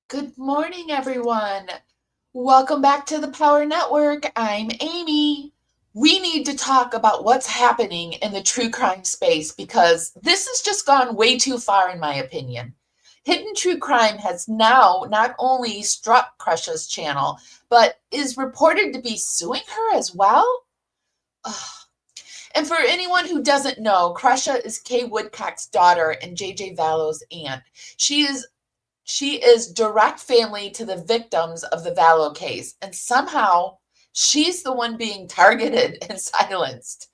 Good morning, everyone. Welcome back to the Power Network. I'm Amy. We need to talk about what's happening in the true crime space because this has just gone way too far, in my opinion. Hidden True Crime has now not only struck Kresha's channel, but is reported to be suing her as well. Ugh. And for anyone who doesn't know, Kresha is Kay Woodcock's daughter and JJ Vallow's aunt. She is direct family to the victims of the Vallow case, and somehow she's the one being targeted and silenced.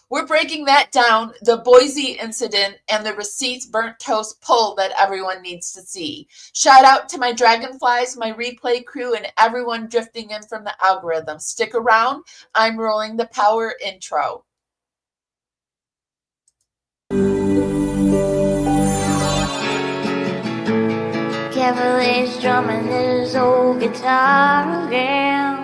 We're breaking that down, the Boise incident and the receipts burnt toast pull that everyone needs to see. Shout out to my dragonflies, my replay crew, and everyone drifting in from the algorithm. Stick around. I'm rolling the power intro. Cavalier's drumming his old guitar again.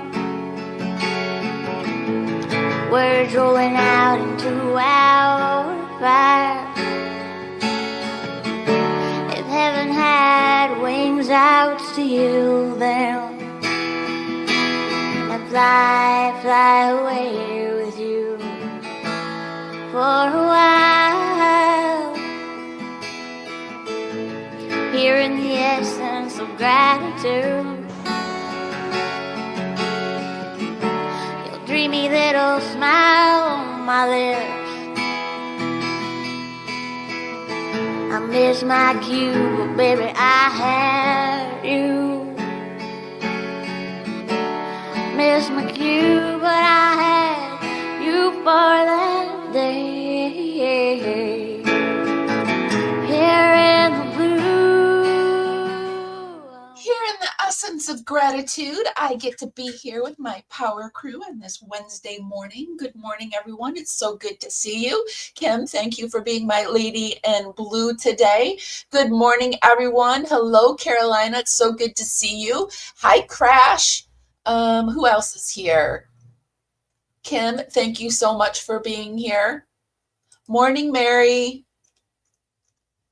Words rolling out into our fire. If heaven had wings, I would steal them and fly away with you for a while. Hearing the essence of gratitude, your dreamy little smile on my lips. I miss my cue, but baby, I had you. Miss my cue, but I had you for that day. Here in the Here in the essence of gratitude, I get to be here with my power crew on this Wednesday morning. Good morning, everyone. It's so good to see you. Kim, thank you for being my lady in blue today. Good morning, everyone. Hello, Carolina. It's so good to see you. Hi, Crash. Who else is here? Kim, thank you so much for being here. Morning, Mary.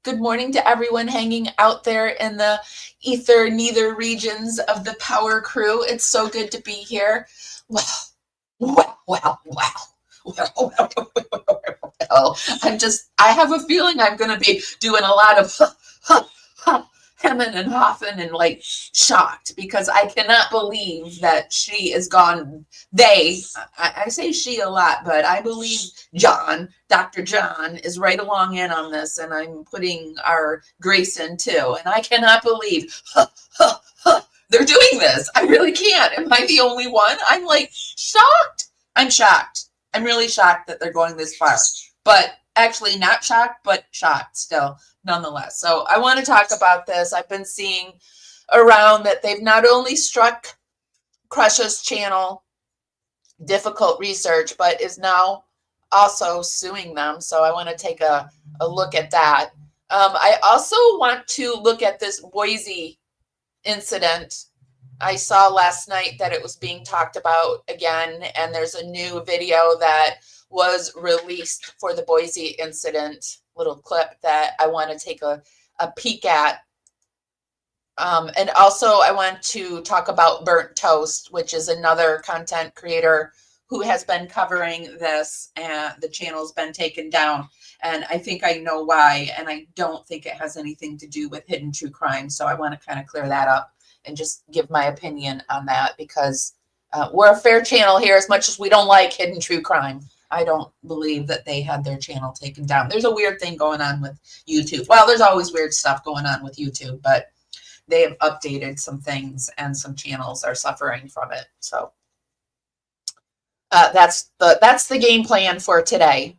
Good morning to everyone hanging out there in the ether neither regions of the power crew. It's so good to be here. Well, I have a feeling I'm going to be doing a lot of hemming and hawing and like shocked because I cannot believe that she is gone. I say she a lot, but I believe Dr. John is right along in on this, and I'm putting our Grace in too. And I cannot believe they're doing this. I really can't. Am I the only one? I'm like shocked. I'm shocked. I'm really shocked that they're going this far. But actually not shocked, but shocked still, nonetheless. So I want to talk about this. I've been seeing around that they've not only struck Kresha's channel, difficult research, but is now also suing them. So I want to take a look at that. I also want to look at this Boise incident. I saw last night that it was being talked about again, and there's a new video that was released for the Boise incident, little clip that I want to take a peek at. And also I want to talk about Burnt Toast, which is another content creator who has been covering this, and the channel's been taken down. And I think I know why, and I don't think it has anything to do with Hidden True Crime. So I want to kind of clear that up and just give my opinion on that, because we're a fair channel here, as much as we don't like Hidden True Crime. I don't believe that they had their channel taken down. There's a weird thing going on with YouTube. Well, there's always weird stuff going on with YouTube, but they have updated some things and some channels are suffering from it. So that's the game plan for today.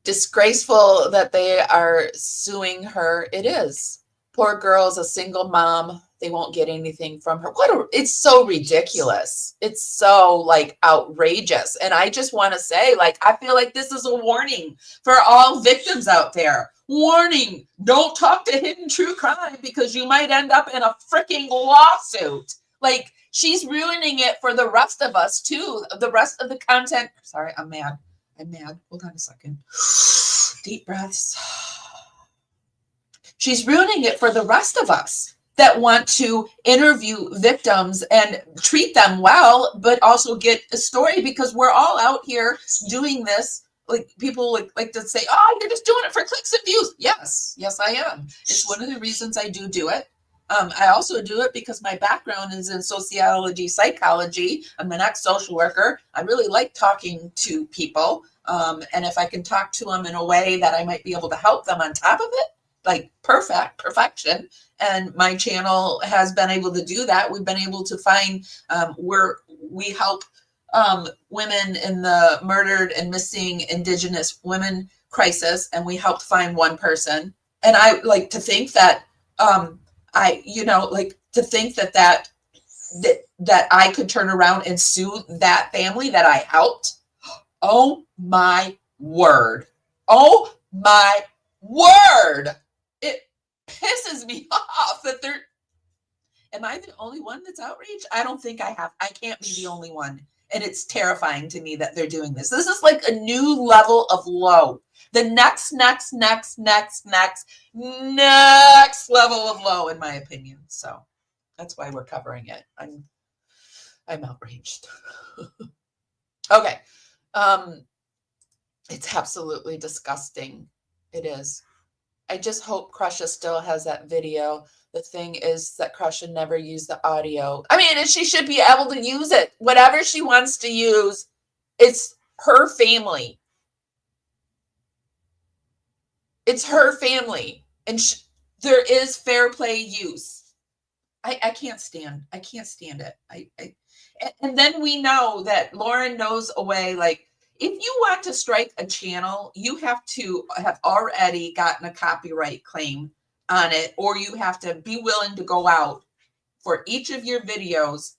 Disgraceful that they are suing her. It is. Poor girl's a single mom. They won't get anything from her. It's so ridiculous. It's so like outrageous. And I just want to say, like, I feel like this is a warning for all victims out there. Warning, don't talk to Hidden True Crime because you might end up in a freaking lawsuit. Like, she's ruining it for the rest of us too. The rest of the content. Sorry, I'm mad. Hold on a second. Deep breaths. She's ruining it for the rest of us that want to interview victims and treat them well, but also get a story, because we're all out here doing this. Like, people like to say, oh, you're just doing it for clicks and views. Yes, I am. It's one of the reasons I do it. I also do it because my background is in sociology, psychology. I'm an ex-social worker. I really like talking to people. And if I can talk to them in a way that I might be able to help them on top of it, like perfection. And my channel has been able to do that. We've been able to find we help women in the murdered and missing Indigenous women crisis, and we helped find one person. And I like to think that to think that I could turn around and sue that family that I helped. Oh my word. Oh my word. It pisses me off that am I the only one that's outraged? I don't think I can't be the only one. And it's terrifying to me that they're doing this. This is like a new level of low. The next level of low, in my opinion. So that's why we're covering it. I'm outraged. Okay. It's absolutely disgusting. It is. I just hope Kresha still has that video. The thing is that Kresha never used the audio. I mean, and she should be able to use it. Whatever she wants to use, it's her family. It's her family. And there is fair play use. I can't stand it. And then we know that Lauren knows a way, like, if you want to strike a channel, you have to have already gotten a copyright claim on it, or you have to be willing to go out for each of your videos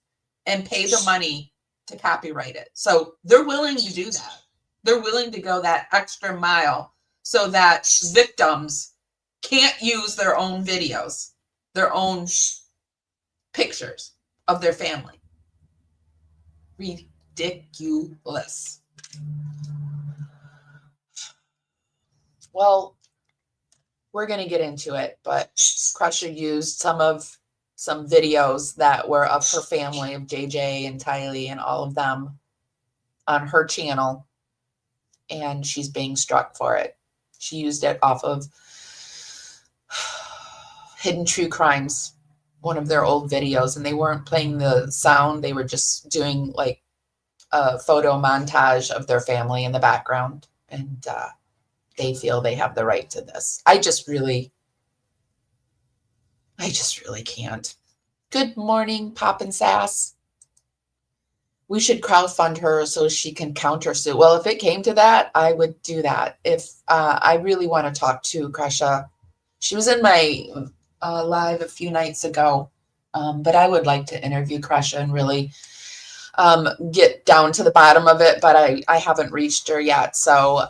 and pay the money to copyright it. So they're willing to do that. They're willing to go that extra mile so that victims can't use their own videos, their own pictures of their family. Ridiculous. Well, we're going to get into it, but Kresha used some videos that were of her family, of JJ and Tylee and all of them, on her channel, and she's being struck for it. She used it off of Hidden True Crimes, one of their old videos, and they weren't playing the sound. They were just doing like a photo montage of their family in the background, and they feel they have the right to this. I just really can't. Good morning, Pop and Sass. We should crowdfund her so she can countersue. Well, if it came to that, I would do that. If I really want to talk to Kresha. She was in my live a few nights ago, but I would like to interview Kresha and really get down to the bottom of it, but I haven't reached her yet. So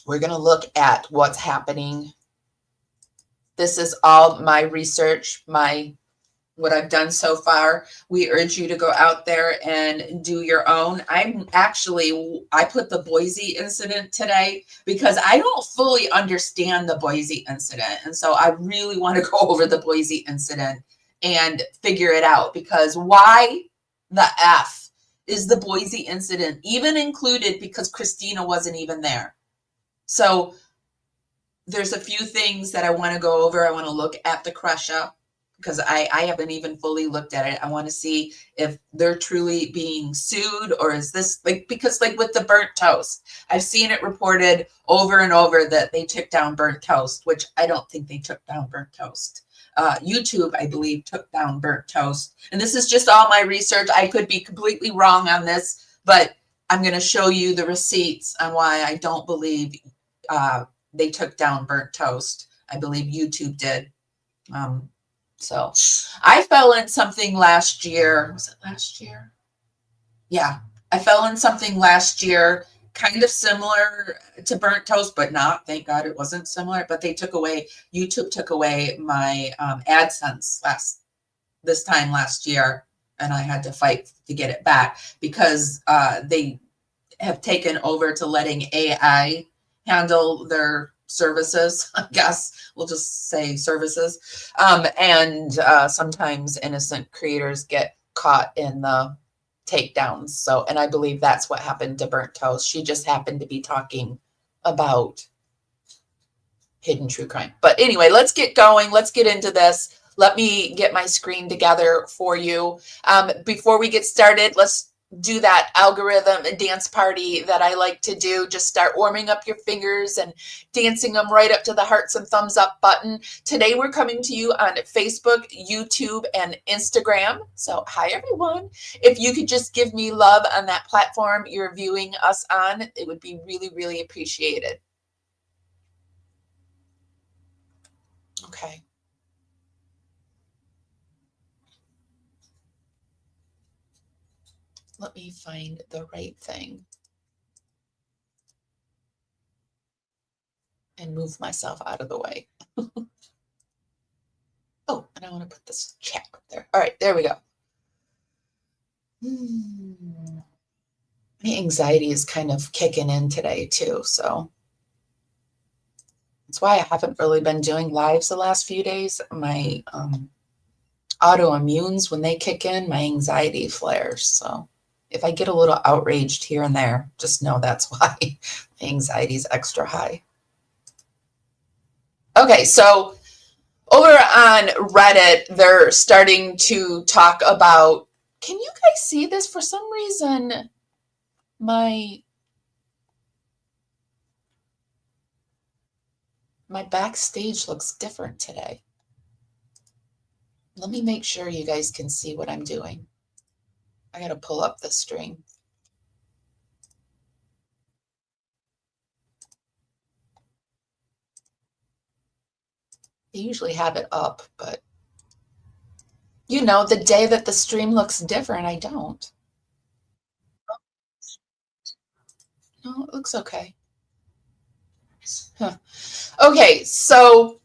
we're going to look at what's happening. This is all my research, what I've done so far. We urge you to go out there and do your own. I put the Boise incident today because I don't fully understand the Boise incident. And so I really want to go over the Boise incident and figure it out, because why the F is the Boise incident even included? Because Christina wasn't even there. So there's a few things that I want to go over. I want to look at the Kresha, because I haven't even fully looked at it. I want to see if they're truly being sued, or is this because with the burnt toast, I've seen it reported over and over that they took down burnt toast, which I don't think they took down burnt toast. YouTube, I believe, took down burnt toast. And this is just all my research. I could be completely wrong on this, but I'm going to show you the receipts on why I don't believe they took down burnt toast. I believe YouTube did. So I fell in something last year. Was it last year? Yeah, I fell in something last year, kind of similar to burnt toast, but not. Thank God it wasn't similar. But YouTube took away my AdSense this time last year, and I had to fight to get it back because they have taken over to letting AI handle their services, I guess. We'll just say services. And sometimes innocent creators get caught in the takedowns. So, and I believe that's what happened to Burnt Toast. She just happened to be talking about hidden true crime. But anyway, let's get going. Let's get into this. Let me get my screen together for you. Before we get started, let's do that algorithm and dance party that I like to do. Just start warming up your fingers and dancing them right up to the hearts and thumbs up button. Today we're coming to you on Facebook, YouTube, and Instagram. So hi everyone. If you could just give me love on that platform you're viewing us on, it would be really, really appreciated. Okay. Let me find the right thing and move myself out of the way. Oh, and I want to put this chat up there. All right, there we go. My anxiety is kind of kicking in today too, so that's why I haven't really been doing lives the last few days. My autoimmunes, when they kick in, my anxiety flares. So if I get a little outraged here and there, just know that's why my anxiety is extra high. Okay, so over on Reddit, they're starting to talk about, can you guys see this? For some reason, my backstage looks different today. Let me make sure you guys can see what I'm doing. I got to pull up the stream. I usually have it up, but you know, the day that the stream looks different, I don't. No, it looks okay. Huh. Okay, so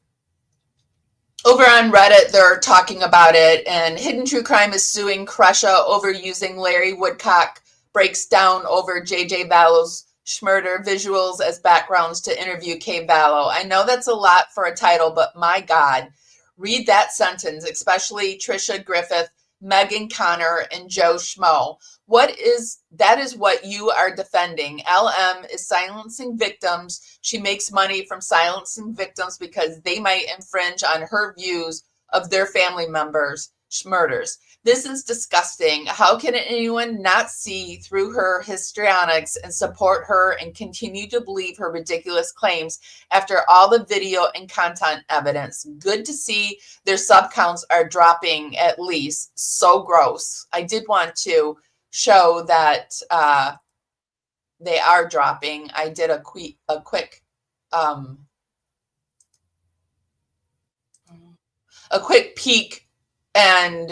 over on Reddit, they're talking about it, and Hidden True Crime is suing Kresha over using Lori Woodcock breaks down over JJ Vallow's Schmurder visuals as backgrounds to interview Kay Vallow. I know that's a lot for a title, but my God, read that sentence, especially Trisha Griffith, Megan Connor, and Joe Schmo. That is what you are defending. LM is silencing victims. She makes money from silencing victims because they might infringe on her views of their family members' murders. This is disgusting. How can anyone not see through her histrionics and support her and continue to believe her ridiculous claims after all the video and content evidence? Good to see their sub counts are dropping at least. So gross. I did want to show that they are dropping. I did a quick peek and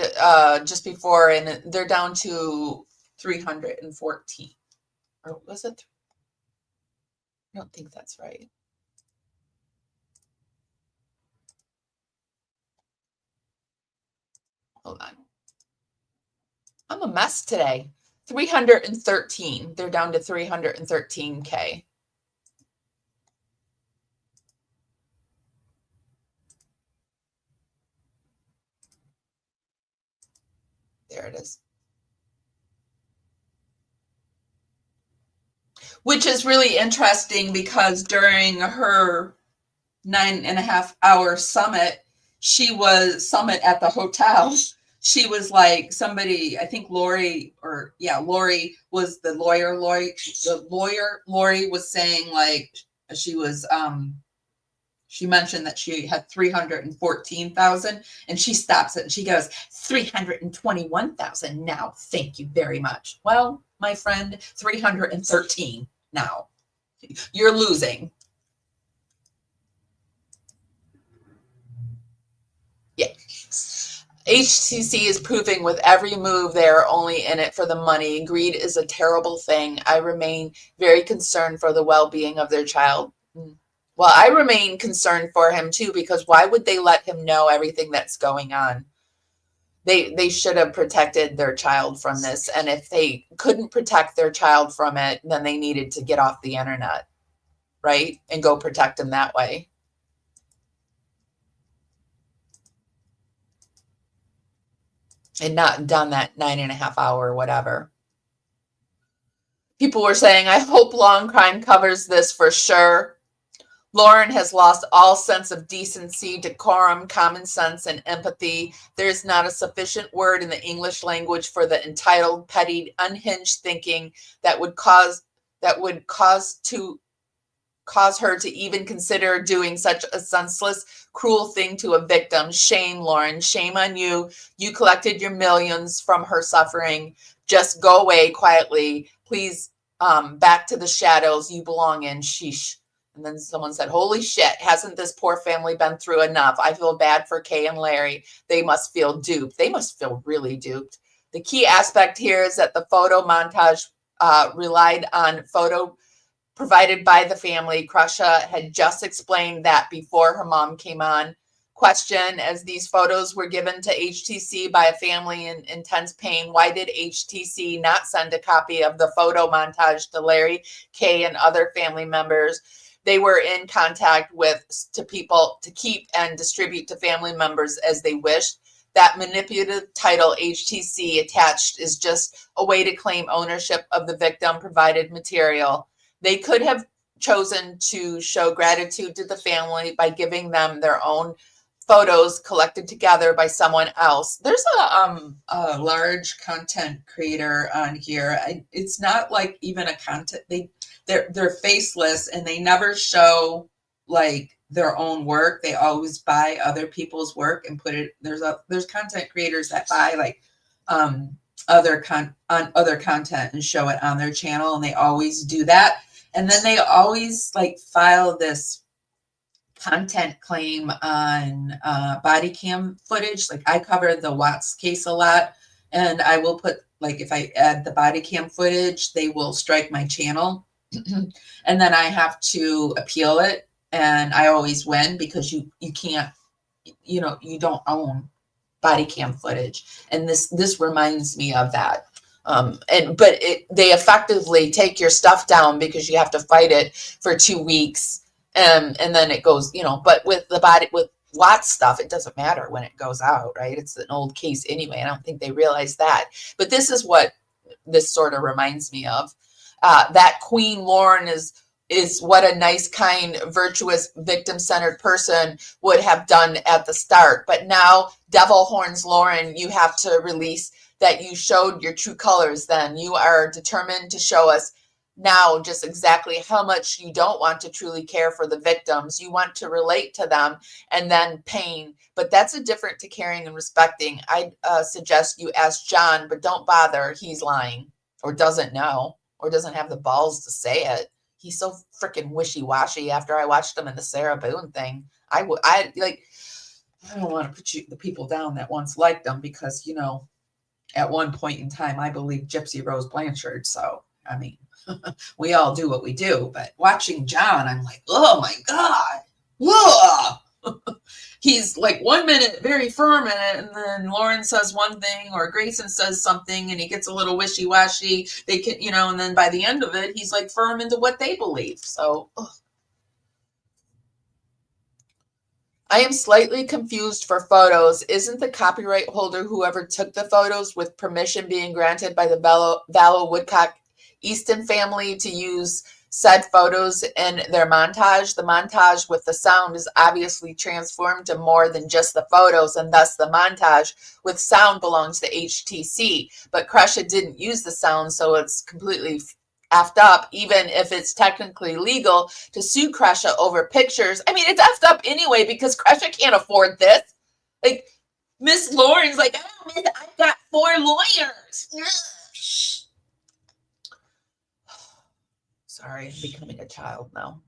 just before, and they're down to 314. Or was it? I don't think that's right. Hold on. I'm a mess today. 313. They're down to 313K. There it is. Which is really interesting because during her 9.5-hour summit, summit at the hotel. She was like somebody, I think Lori was the lawyer. Lori was saying like she was, she mentioned that she had 314,000 and she stops it and she goes, 321,000 now. Thank you very much. Well, my friend, 313 now. You're losing. Yeah. HTC is proving with every move they are only in it for the money. Greed is a terrible thing. I remain very concerned for the well-being of their child. Well, I remain concerned for him too, because why would they let him know everything that's going on? They should have protected their child from this. And if they couldn't protect their child from it, then they needed to get off the internet. right? And go protect him that way. And not done that 9.5 hour or whatever. People were saying, I hope Law and Crime covers this for sure. Lauren has lost all sense of decency, decorum, common sense, and empathy. There is not a sufficient word in the English language for the entitled, petty, unhinged thinking that would cause her to even consider doing such a senseless, cruel thing to a victim. Shame, Lauren. Shame on you. You collected your millions from her suffering. Just go away quietly. Please, back to the shadows you belong in. Sheesh. And then someone said, holy shit, hasn't this poor family been through enough? I feel bad for Kay and Larry. They must feel duped. They must feel really duped. The key aspect here is that the photo montage relied on photo provided by the family. Kresha had just explained that before her mom came on. Question, as these photos were given to HTC by a family in intense pain, why did HTC not send a copy of the photo montage to Larry, Kay, and other family members they were in contact with to people to keep and distribute to family members as they wished? That manipulative title HTC attached is just a way to claim ownership of the victim provided material. They could have chosen to show gratitude to the family by giving them their own photos collected together by someone else. There's a large content creator on here. It's not like even a content. They're faceless and they never show like their own work. They always buy other people's work and put it. There's content creators that buy like other content and show it on their channel, and they always do that. And then they always like file this content claim on body cam footage. Like I cover the Watts case a lot, and I will put like if I add the body cam footage, they will strike my channel, and then I have to appeal it, and I always win because you can't, you don't own body cam footage, and this reminds me of that. But they effectively take your stuff down because you have to fight it for 2 weeks, and then it goes, but with Watts stuff, it doesn't matter when it goes out, right? It's an old case anyway. I don't think they realize that. But this is what this sort of reminds me of. That Queen Lauren is what a nice, kind, virtuous, victim-centered person would have done at the start. But now, Devil Horns Lauren, you have to release that you showed your true colors then. You are determined to show us now just exactly how much you don't want to truly care for the victims. You want to relate to them and then pain. But that's a different to caring and respecting. I suggest you ask John, but don't bother. He's lying or doesn't know or doesn't have the balls to say it. He's so freaking wishy-washy after I watched him in the Sarah Boone thing. I don't want to put the people down that once liked them because, at one point in time, I believe Gypsy Rose Blanchard. So, I mean, we all do what we do. But watching John, I'm like, oh my God. Whoa. He's like 1 minute very firm in it, and then Lauren says one thing or Grayson says something and he gets a little wishy-washy. They can, and then by the end of it, he's like firm into what they believe. So, I am slightly confused for photos. Isn't the copyright holder whoever took the photos with permission being granted by the Vallow Woodcock Easton family to use said photos in their montage? The montage with the sound is obviously transformed to more than just the photos, and thus the montage with sound belongs to HTC. But Kresha didn't use the sound, so it's completely effed up, even if it's technically legal to sue Kresha over pictures. I mean, it's effed up anyway because Kresha can't afford this. Like, Miss Lauren's like, oh, Miss, I've got 4 lawyers. Sorry, I'm becoming a child now.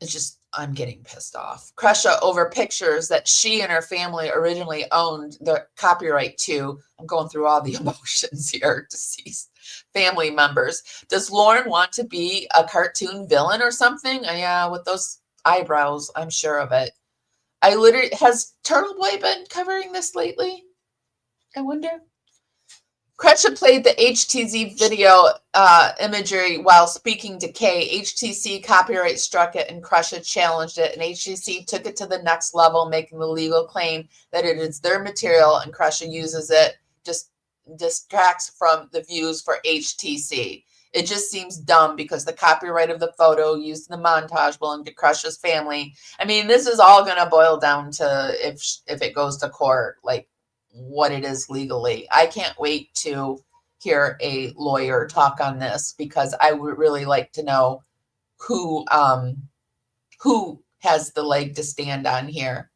It's just, I'm getting pissed off. Kresha over pictures that she and her family originally owned the copyright to. I'm going through all the emotions here. Deceased family members. Does Lauren want to be a cartoon villain or something? Yeah, with those eyebrows, I'm sure of it. Has Turtle Boy been covering this lately? I wonder. Kresha played the HTZ video imagery while speaking to Kay. HTC copyright struck it and Kresha challenged it, and HTC took it to the next level, making the legal claim that it is their material and Kresha uses it, just distracts from the views for HTC. It just seems dumb because the copyright of the photo used in the montage belonged to Kresha's family. I mean, this is all going to boil down to if it goes to court, like what it is legally. I can't wait to hear a lawyer talk on this because I would really like to know who has the leg to stand on here,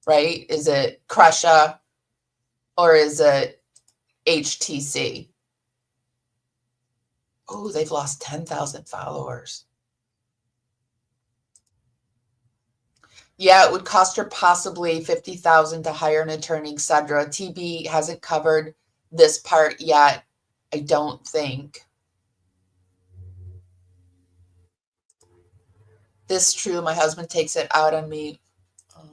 right? Is it Kresha or is it HTC? Oh, they've lost 10,000 followers. Yeah, it would cost her possibly 50,000 to hire an attorney, etc. TB hasn't covered this part yet, I don't think. This true, my husband takes it out on me. Oh,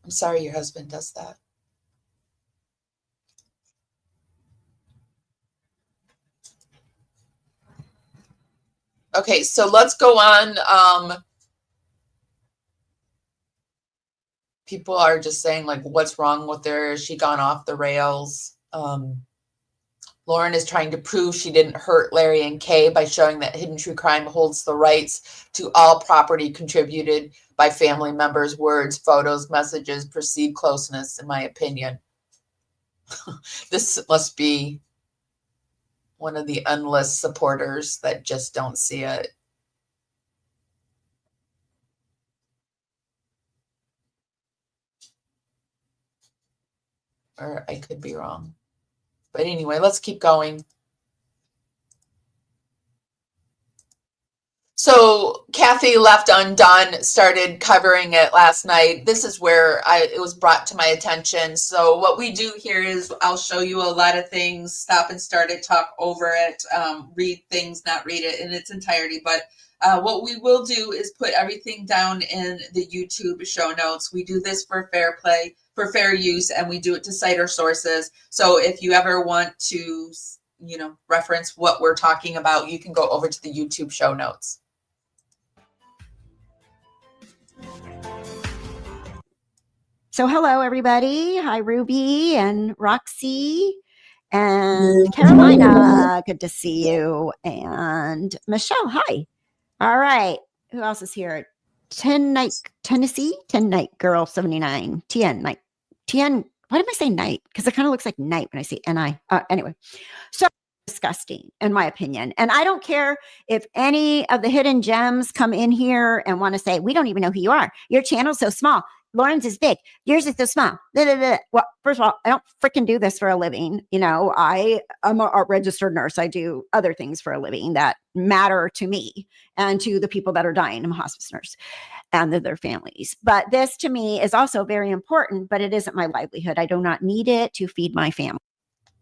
I'm sorry your husband does that. Okay, so let's go on. People are just saying, like, what's wrong with her? Has she gone off the rails? Lauren is trying to prove she didn't hurt Larry and Kay by showing that Hidden True Crime holds the rights to all property contributed by family members, words, photos, messages, perceived closeness, in my opinion. This must be one of the endless supporters that just don't see it. Or I could be wrong. But anyway, let's keep going. So Kathy Left Undone started covering it last night. This is where it was brought to my attention. So what we do here is I'll show you a lot of things, stop and start it, talk over it, read things, not read it in its entirety. But what we will do is put everything down in the YouTube show notes. We do this for fair play, for fair use, and we do it to cite our sources. So if you ever want to, reference what we're talking about, you can go over to the YouTube show notes. So hello, everybody. Hi, Ruby and Roxy and Carolina. Good to see you. And Michelle, hi. All right. Who else is here? 10 Night, Tennessee, 10 Night Girl 79. TN, Night. TN, why did I say night? Because it kind of looks like night when I say NI. Anyway, so disgusting, in my opinion. And I don't care if any of the hidden gems come in here and want to say, we don't even know who you are. Your channel's so small. Lauren's is big. Yours is so small. Blah, blah, blah. Well, first of all, I don't freaking do this for a living. I'm a registered nurse. I do other things for a living that matter to me and to the people that are dying. I'm a hospice nurse and their families. But this to me is also very important, but it isn't my livelihood. I do not need it to feed my family.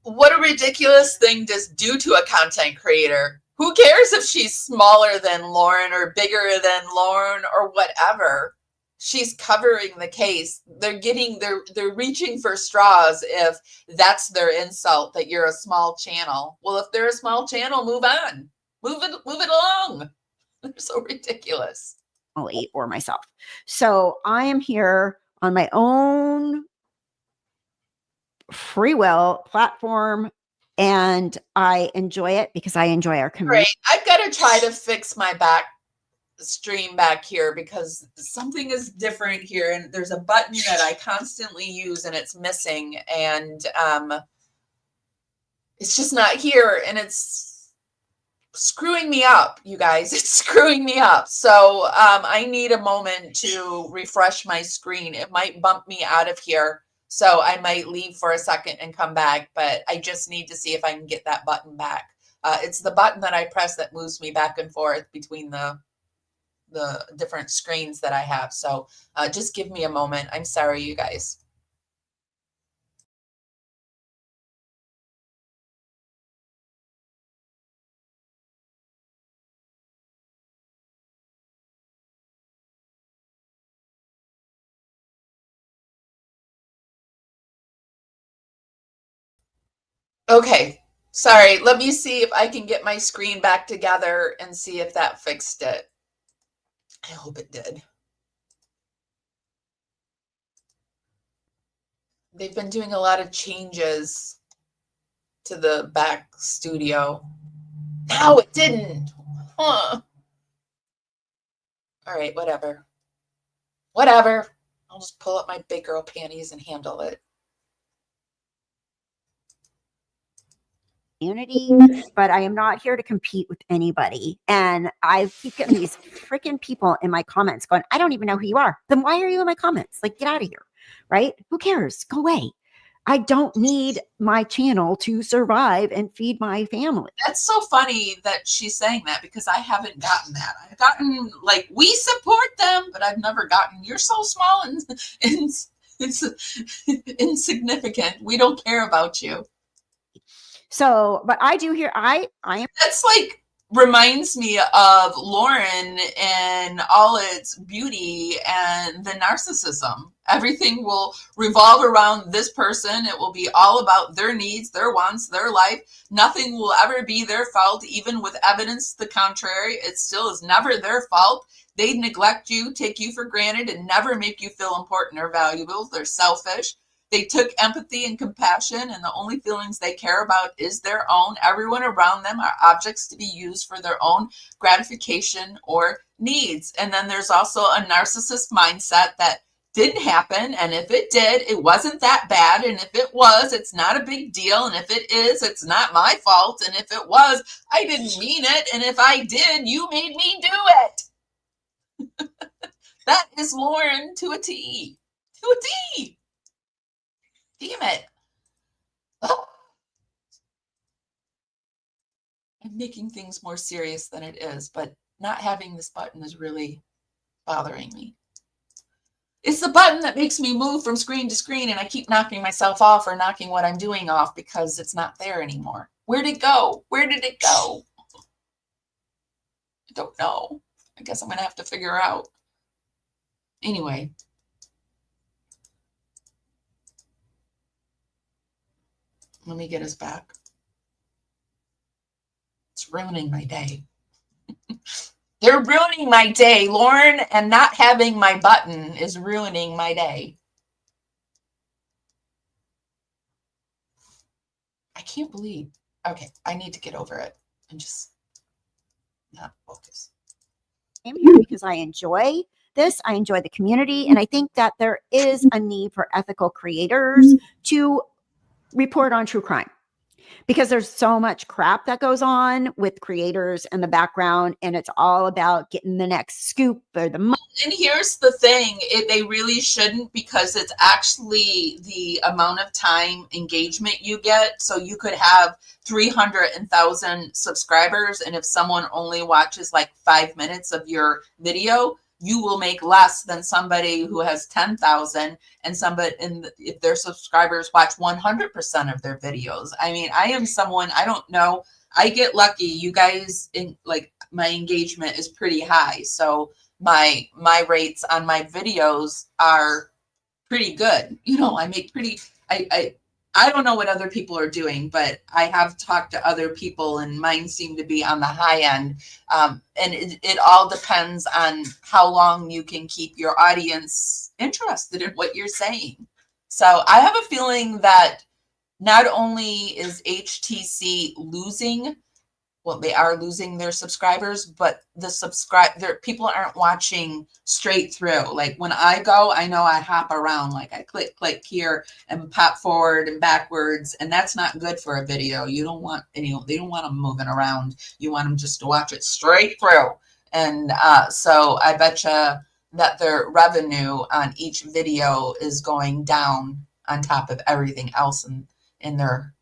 What a ridiculous thing to do to a content creator. Who cares if she's smaller than Lauren or bigger than Lauren or whatever? She's covering the case. They're reaching for straws if that's their insult, that you're a small channel. Well, if they're a small channel, move on. Move it along. They're so ridiculous. Or myself. So I am here on my own free will platform and I enjoy it because I enjoy our community. Great. I've got to try to fix my stream back here because something is different here, and there's a button that I constantly use and it's missing, and it's just not here, and it's screwing me up, you guys. It's screwing me up. So I need a moment to refresh my screen. It might bump me out of here, so I might leave for a second and come back, but I just need to see if I can get that button back. It's the button that I press that moves me back and forth between the different screens that I have. So just give me a moment. I'm sorry, you guys. Okay. Sorry. Let me see if I can get my screen back together and see if that fixed it. I hope it did. They've been doing a lot of changes to the back studio. No, it didn't. Huh. All right, whatever. Whatever. I'll just pull up my big girl panties and handle it. Community, but I am not here to compete with anybody. And I keep getting these freaking people in my comments going, I don't even know who you are. Then why are you in my comments? Like, get out of here, right? Who cares? Go away. I don't need my channel to survive and feed my family. That's so funny that she's saying that because I haven't gotten that. I've gotten like, we support them, but I've never gotten, you're so small and it's insignificant. We don't care about you. So, but I do hear, I am. That's like, reminds me of Lauren and all its beauty and the narcissism. Everything will revolve around this person. It will be all about their needs, their wants, their life. Nothing will ever be their fault, even with evidence to the contrary. It still is never their fault. They neglect you, take you for granted, and never make you feel important or valuable. They're selfish. They took empathy and compassion, and the only feelings they care about is their own. Everyone around them are objects to be used for their own gratification or needs. And then there's also a narcissist mindset that didn't happen. And if it did, it wasn't that bad. And if it was, it's not a big deal. And if it is, it's not my fault. And if it was, I didn't mean it. And if I did, you made me do it. That is Lauren to a T. To a T. Damn it. Oh. I'm making things more serious than it is, but not having this button is really bothering me. It's the button that makes me move from screen to screen, and I keep knocking myself off or knocking what I'm doing off because it's not there anymore. Where'd it go? Where did it go? I don't know. I guess I'm going to have to figure out. Anyway. Let me get us back. It's ruining my day. They're ruining my day, Lauren, and not having my button is ruining my day. I can't believe. Okay, I need to get over it and just not focus. I'm here because I enjoy this. I enjoy the community. And I think that there is a need for ethical creators to report on true crime, because there's so much crap that goes on with creators in the background, and it's all about getting the next scoop or the money. And here's the thing, they really shouldn't, because it's actually the amount of time engagement you get. So you could have 300,000 subscribers, and if someone only watches like 5 minutes of your video, you will make less than somebody who has 10,000 and somebody, and if their subscribers watch 100% of their videos. I mean, I am someone, I don't know, I get lucky. You guys, in like, my engagement is pretty high. So my rates on my videos are pretty good. You know, I make pretty, I don't know what other people are doing, but I have talked to other people and mine seem to be on the high end. And it all depends on how long you can keep your audience interested in what you're saying. So I have a feeling that not only is HTC losing, well, they are losing their subscribers, but their people aren't watching straight through. Like when I go, I know I hop around, like I click here and pop forward and backwards, and that's not good for a video. You don't want they don't want them moving around. You want them just to watch it straight through. And so I bet you that their revenue on each video is going down on top of everything else in their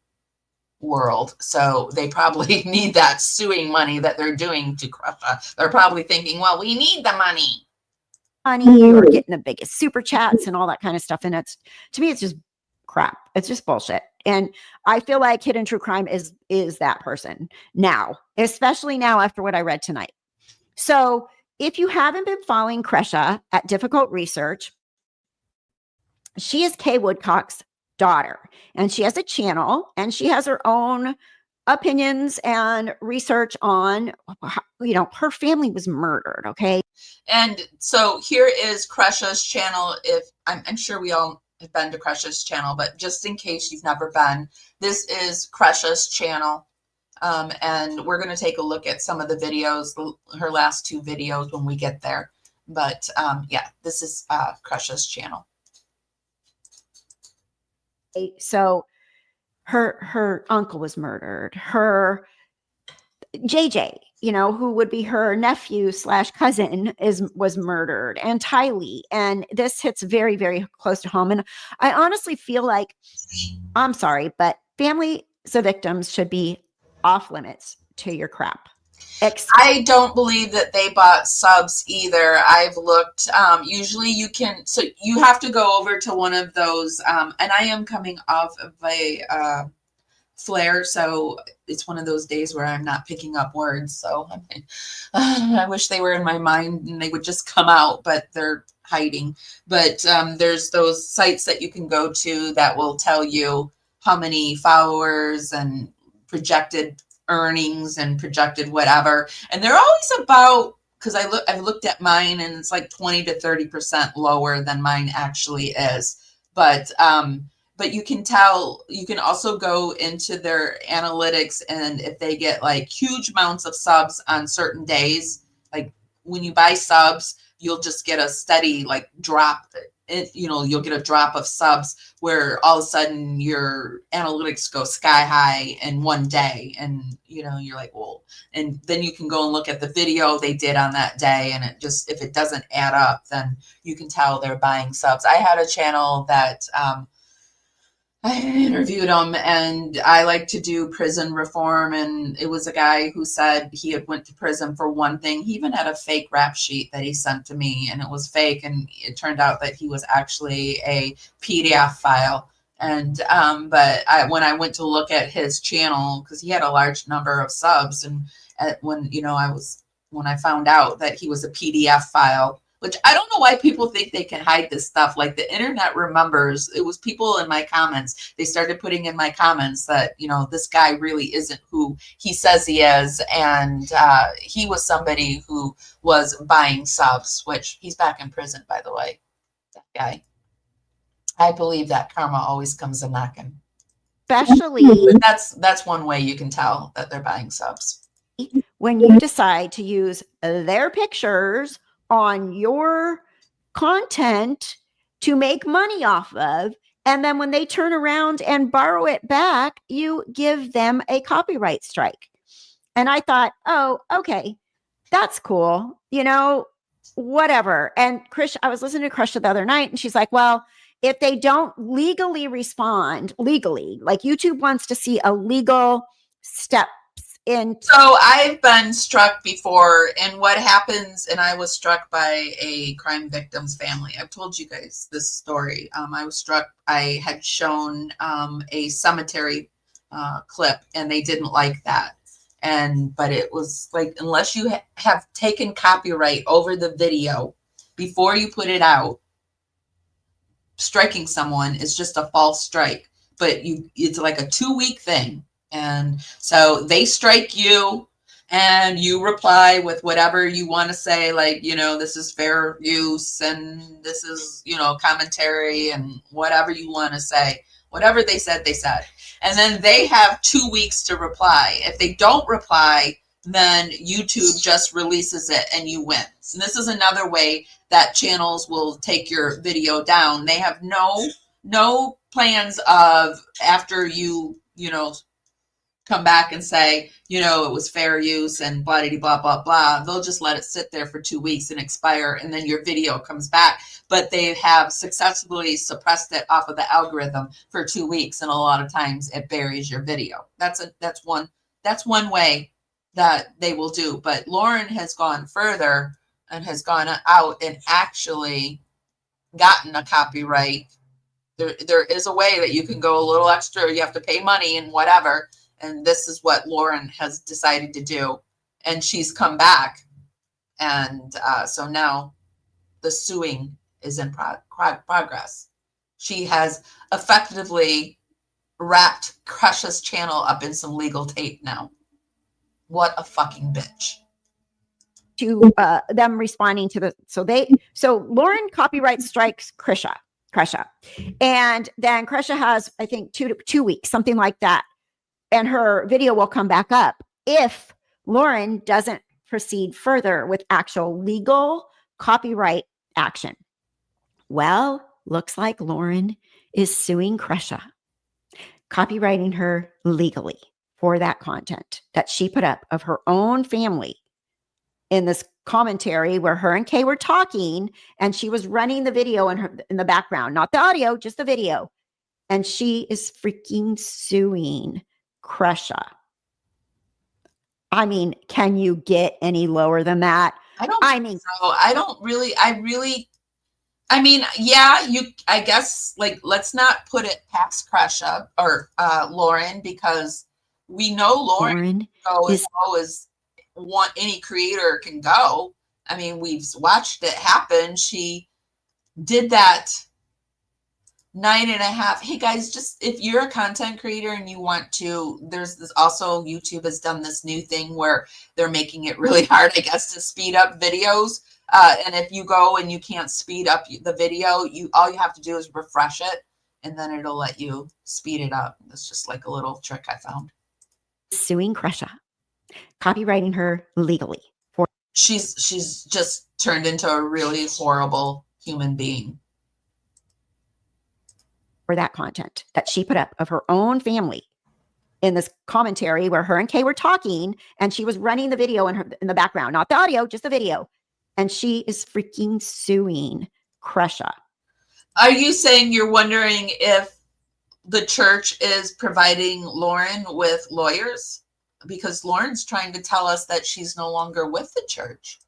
world. So they probably need that suing money that they're doing to Kresha. They're probably thinking, well, we need the money. Or getting the biggest super chats and all that kind of stuff. And it's, to me, it's just crap. It's just bullshit. And I feel like Hidden True Crime is that person now, especially now after what I read tonight. So if you haven't been following Kresha at Difficult Research, she is Kay Woodcock's daughter, and she has a channel, and she has her own opinions and research on, her family was murdered. Okay. And so here is Kresha's channel. If I'm sure we all have been to Kresha's channel, but just in case you've never been, this is Kresha's channel. And we're going to take a look at some of the videos, her last 2 videos when we get there. But yeah, this is Kresha's channel. So her uncle was murdered. Her JJ, who would be her nephew / cousin, was murdered, and Tylee. And this hits very, very close to home. And I honestly feel like, I'm sorry, but families of victims should be off limits to your crap. I don't believe that they bought subs either. I've looked. Usually you can, so you have to go over to one of those, and I am coming off of a flare, so it's one of those days where I'm not picking up words. So I wish they were in my mind and they would just come out, but they're hiding. But there's those sites that you can go to that will tell you how many followers and projected earnings and projected whatever, and they're always about, because I've looked at mine and it's like 20 to 30% lower than mine actually is, but you can tell. You can also go into their analytics, and if they get like huge amounts of subs on certain days, like when you buy subs, you'll just get a steady like drop. You'll get a drop of subs where all of a sudden your analytics go sky high in one day, and you're like, well, and then you can go and look at the video they did on that day, and if it doesn't add up, then you can tell they're buying subs. I had a channel that I interviewed him, and I like to do prison reform, and it was a guy who said he had went to prison for one thing. He even had a fake rap sheet that he sent to me, and it was fake, and it turned out that he was actually a PDF file. And when I went to look at his channel, because he had a large number of subs, and when I found out that he was a PDF file, which I don't know why people think they can hide this stuff. Like, the internet remembers. It was people in my comments. They started putting in my comments that, this guy really isn't who he says he is. And he was somebody who was buying subs, which he's back in prison, by the way, that guy. I believe that karma always comes a knocking. Especially, that's one way you can tell that they're buying subs. When you decide to use their pictures on your content to make money off of, and then when they turn around and borrow it back, you give them a copyright strike. And I thought, oh, okay, that's cool, whatever. And I was listening to Kresha the other night, and she's like, well, if they don't legally respond like YouTube wants to see a legal step. So I've been struck before, and what happens, and I was struck by a crime victim's family. I've told you guys this story. I was struck. I had shown a cemetery clip, and they didn't like that. But it was like, unless you have taken copyright over the video before you put it out, striking someone is just a false strike. But it's like a 2-week thing. And so they strike you, and you reply with whatever you want to say, like, this is fair use, and this is, commentary, and whatever you want to say. Whatever they said, they said. And then they have 2 weeks to reply. If they don't reply, then YouTube just releases it and you win. And this is another way that channels will take your video down. They have no plans of, after you come back and say, it was fair use and blah, blah, blah, blah. They'll just let it sit there for 2 weeks and expire, and then your video comes back. But they have successfully suppressed it off of the algorithm for 2 weeks, and a lot of times it buries your video. That's one way that they will do. But Lauren has gone further and has gone out and actually gotten a copyright. There is a way that you can go a little extra. You have to pay money and whatever. And this is what Lauren has decided to do. And she's come back. And so now the suing is in progress. She has effectively wrapped Kresha's channel up in some legal tape now. What a fucking bitch. To them responding to the so Lauren copyright strikes Kresha, and then Kresha has, I think, two weeks, something like that, and her video will come back up if Lauren doesn't proceed further with actual legal copyright action. Well, looks like Lauren is suing Kresha, copywriting her legally for that content that she put up of her own family in this commentary where her and Kay were talking, and she was running the video in the background, not the audio, just the video. And she is freaking suing Kresha. I mean, can you get any lower than that? I mean, yeah, I guess, like, let's not put it past Kresha or Lauren, because we know Lauren go as low as any creator can go. I mean, we've watched it happen. She did that 9.5. Hey guys, just if you're a content creator and you want to, there's this also, YouTube has done this new thing where they're making it really hard, I guess, to speed up videos. And if you go and you can't speed up the video, all you have to do is refresh it, and then it'll let you speed it up. It's just like a little trick I found. Suing Kresha, copywriting her legally for she's just turned into a really horrible human being. For that content that she put up of her own family in this commentary where her and Kay were talking, and she was running the video in the background, not the audio, just the video. And she is freaking suing Kresha. Are you saying you're wondering if the church is providing Lauren with lawyers? Because Lauren's trying to tell us that she's no longer with the church.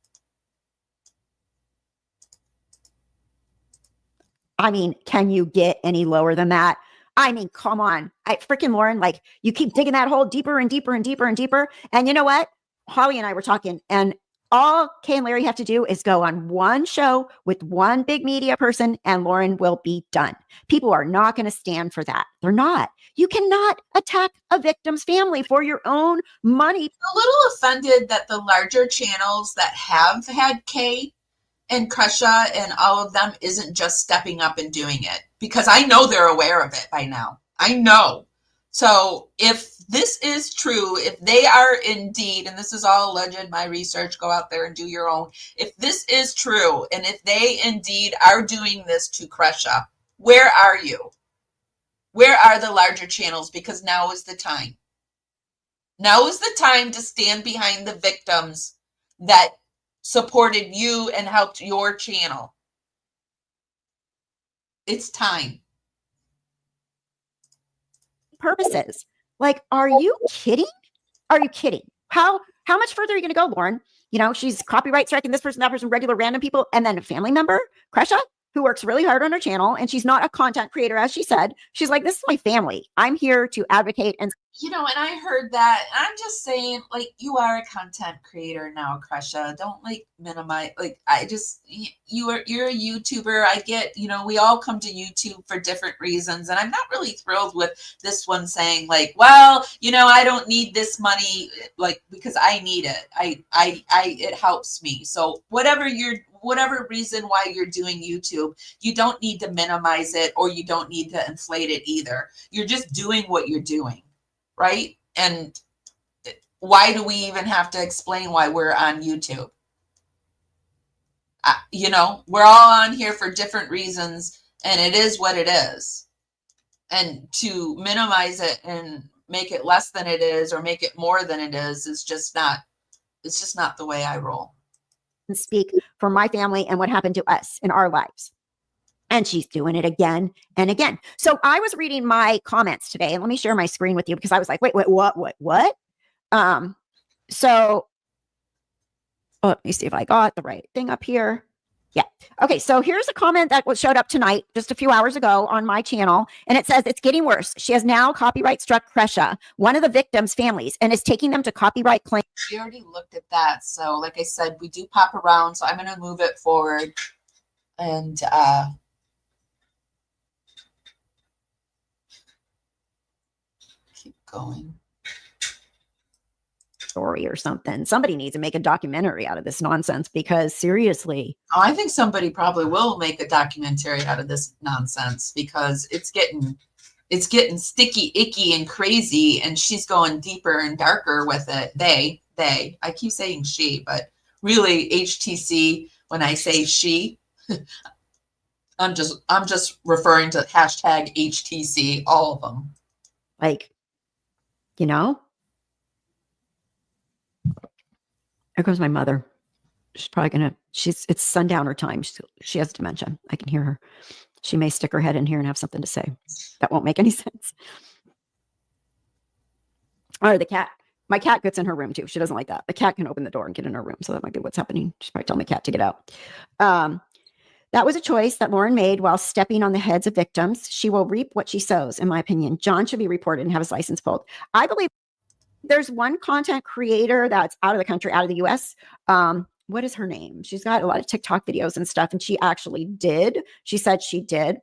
I mean, can you get any lower than that? I mean, come on. Freaking Lauren, like, you keep digging that hole deeper and deeper and deeper and deeper. And you know what? Holly and I were talking, and all Kay and Larry have to do is go on one show with one big media person, and Lauren will be done. People are not going to stand for that. They're not. You cannot attack a victim's family for your own money. A little offended that the larger channels that have had Kay and Kresha and all of them isn't just stepping up and doing it, because I know they're aware of it by now. I know. So if this is true, if they are indeed, and this is all alleged, my research, go out there and do your own. If this is true, and if they indeed are doing this to Kresha, where are you? Where are the larger channels? Because now is the time. Now is the time to stand behind the victims that supported you and helped your channel. It's time. Purposes. Like, are you kidding? Are you kidding? How much further are you going to go, Lauren? You know, she's copyright striking this person, that person, regular random people, and then a family member, Kresha, who works really hard on her channel, and she's not a content creator, as she said. She's like, this is my family. I'm here to advocate. And you know, and I heard that. I'm just saying, like, you are a content creator now, Kresha. Don't, like, minimize. Like, you're a YouTuber. I get, you know, we all come to YouTube for different reasons, and I'm not really thrilled with this one saying, like, well, you know, I don't need this money, like, because I need it. It helps me. So whatever reason why you're doing YouTube, you don't need to minimize it, or you don't need to inflate it either. You're just doing what you're doing. Right? And why do we even have to explain why we're on YouTube? You know, we're all on here for different reasons, and it is what it is. And to minimize it and make it less than it is, or make it more than it is just not, it's just not the way I roll. Speak for my family and what happened to us in our lives. And she's doing it again and again. So I was reading my comments today, and let me share my screen with you, because I was like, wait, what? So let me see if I got the right thing up here. Yeah. Okay. So here's a comment that showed up tonight, just a few hours ago on my channel. And it says, it's getting worse. She has now copyright struck Kresha, one of the victims' families, and is taking them to copyright claim. We already looked at that. So like I said, we do pop around. So I'm going to move it forward. And going. Story or something. Somebody needs to make a documentary out of this nonsense, because seriously. Oh, I think somebody probably will make a documentary out of this nonsense, because it's getting sticky, icky, and crazy, and she's going deeper and darker with it. I keep saying she, but really HTC, when I say she, I'm just referring to hashtag HTC, all of them. Like, you know, there goes my mother. She's probably it's sundowner time. She has dementia. I can hear her. She may stick her head in here and have something to say. That won't make any sense. Or the cat. My cat gets in her room too. She doesn't like that. The cat can open the door and get in her room. So that might be what's happening. She's probably telling the cat to get out. That was a choice that Lauren made while stepping on the heads of victims. She will reap what she sows, in my opinion. John should be reported and have his license pulled. I believe there's one content creator that's out of the country, out of the US. What is her name? She's got a lot of TikTok videos and stuff. And she said she did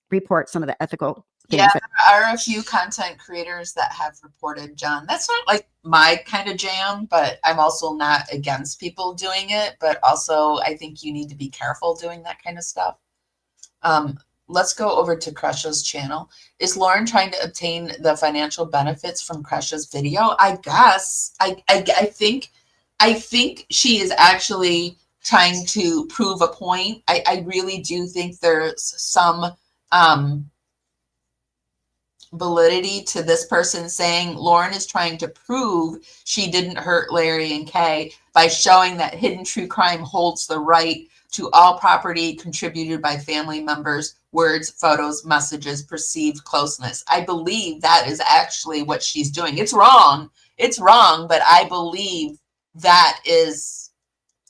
report some of the ethical things. Yeah, there are a few content creators that have reported, John. That's not like my kind of jam, but I'm also not against people doing it. But also, I think you need to be careful doing that kind of stuff. Let's go over to Kresha's channel. Is Lauren trying to obtain the financial benefits from Kresha's video? I guess. I think she is actually trying to prove a point. I really do think there's some validity to this person saying Lauren is trying to prove she didn't hurt Larry and Kay by showing that Hidden True Crime holds the right to all property contributed by family members, words, photos, messages, perceived closeness. I believe that is actually what she's doing. It's wrong, but I believe that is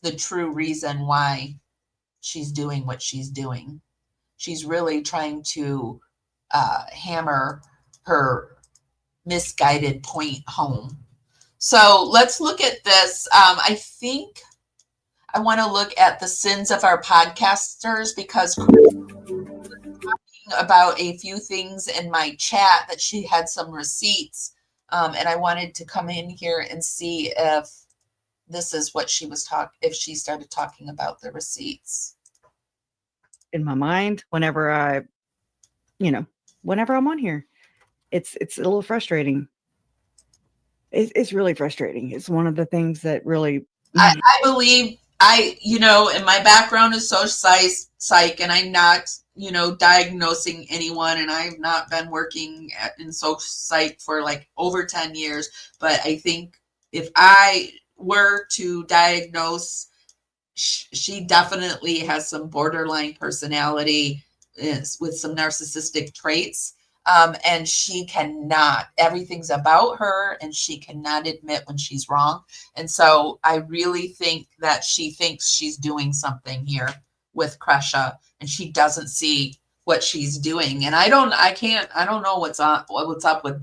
the true reason why she's doing what she's doing. She's really trying to hammer her misguided point home. So let's look at this. I think I want to look at the sins of our podcasters, because talking about a few things in my chat that she had some receipts, and I wanted to come in here and see if this is what she was if she started talking about the receipts. In my mind, whenever I'm on here, it's a little frustrating. It's really frustrating. It's one of the things that really, I believe and my background is social psych, and I'm not, diagnosing anyone, and I've not been working in social psych for like over 10 years. But I think if I were to diagnose, she definitely has some borderline personality with some narcissistic traits. And she cannot, everything's about her, and she cannot admit when she's wrong. And so I really think that she thinks she's doing something here with Kresha, and she doesn't see what she's doing. And I don't know what's up with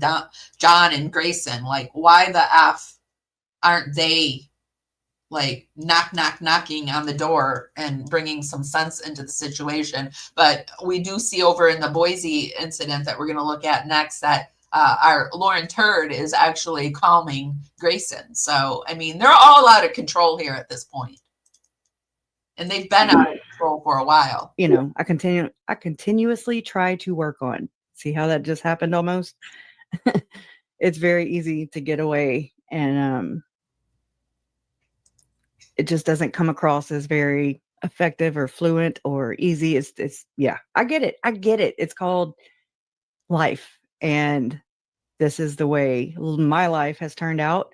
John and Grayson. Like, why the F aren't they like knocking on the door and bringing some sense into the situation? But we do see over in the Boise incident that we're going to look at next that our Lauren Turd is actually calming Grayson. So, I mean, they're all out of control here at this point. And they've been out of control for a while. I continuously try to work on. See how that just happened almost? It's very easy to get away, and it just doesn't come across as very effective or fluent or easy. It's yeah, I get it. It's called life. And this is the way my life has turned out.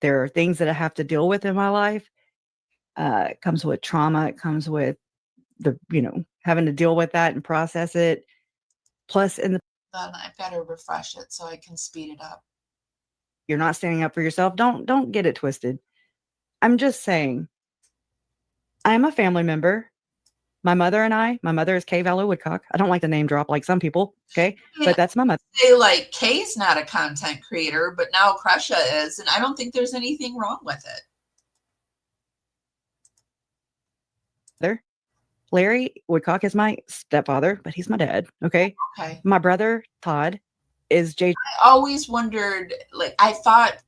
There are things that I have to deal with in my life. It comes with trauma. It comes with having to deal with that and process it. Plus Then I've got to refresh it so I can speed it up. You're not standing up for yourself. Don't get it twisted. I'm just saying, I'm a family member. My mother is Kay Woodcock. I don't like the name drop like some people. Okay. But that's my mother. Say like Kay's not a content creator, but now Kresha is. And I don't think there's anything wrong with it. Larry Woodcock is my stepfather, but he's my dad. Okay. Okay. My brother, Todd, is JJ. I always wondered, like, I thought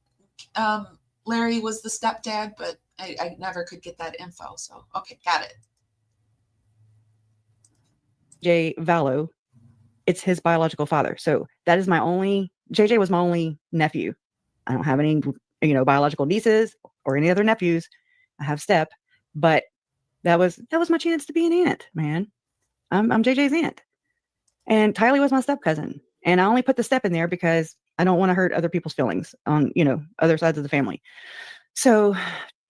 Larry was the stepdad, but I never could get that info. So, okay, got it. JJ Vallow, it's his biological father. So that is JJ was my only nephew. I don't have any, biological nieces or any other nephews. I have step, but that was my chance to be an aunt, man. I'm JJ's aunt. And Tylee was my step cousin. And I only put the step in there because I don't want to hurt other people's feelings on, other sides of the family. So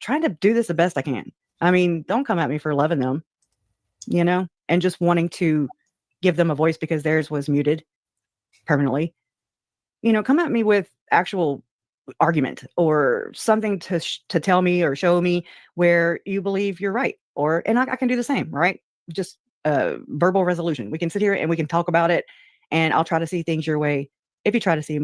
trying to do this the best I can. I mean, don't come at me for loving them, and just wanting to give them a voice because theirs was muted permanently. Come at me with actual argument or something to tell me or show me where you believe you're right. And I can do the same, right? Just verbal resolution. We can sit here and we can talk about it, and I'll try to see things your way if you try to see,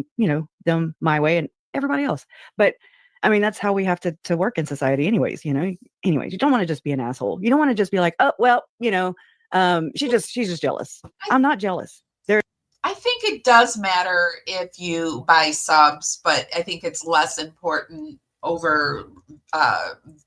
them my way and everybody else. But I mean, that's how we have to work in society anyways, anyways, you don't want to just be an asshole. You don't want to just be like, oh, well, she's just jealous. I'm not jealous. I think it does matter if you buy subs, but I think it's less important over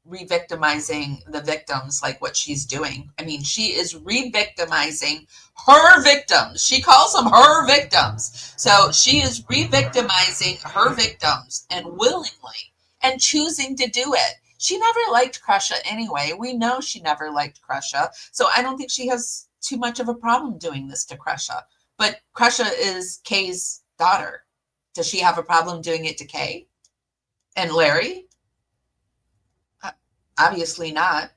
re-victimizing the victims like what she's doing. I mean, she is re-victimizing her victims. She calls them her victims. So she is re-victimizing her victims and willingly and choosing to do it. She never liked Kresha anyway. We know she never liked Kresha. So I don't think she has too much of a problem doing this to Kresha. But Kresha is Kay's daughter. Does she have a problem doing it to Kay and Larry? Obviously not.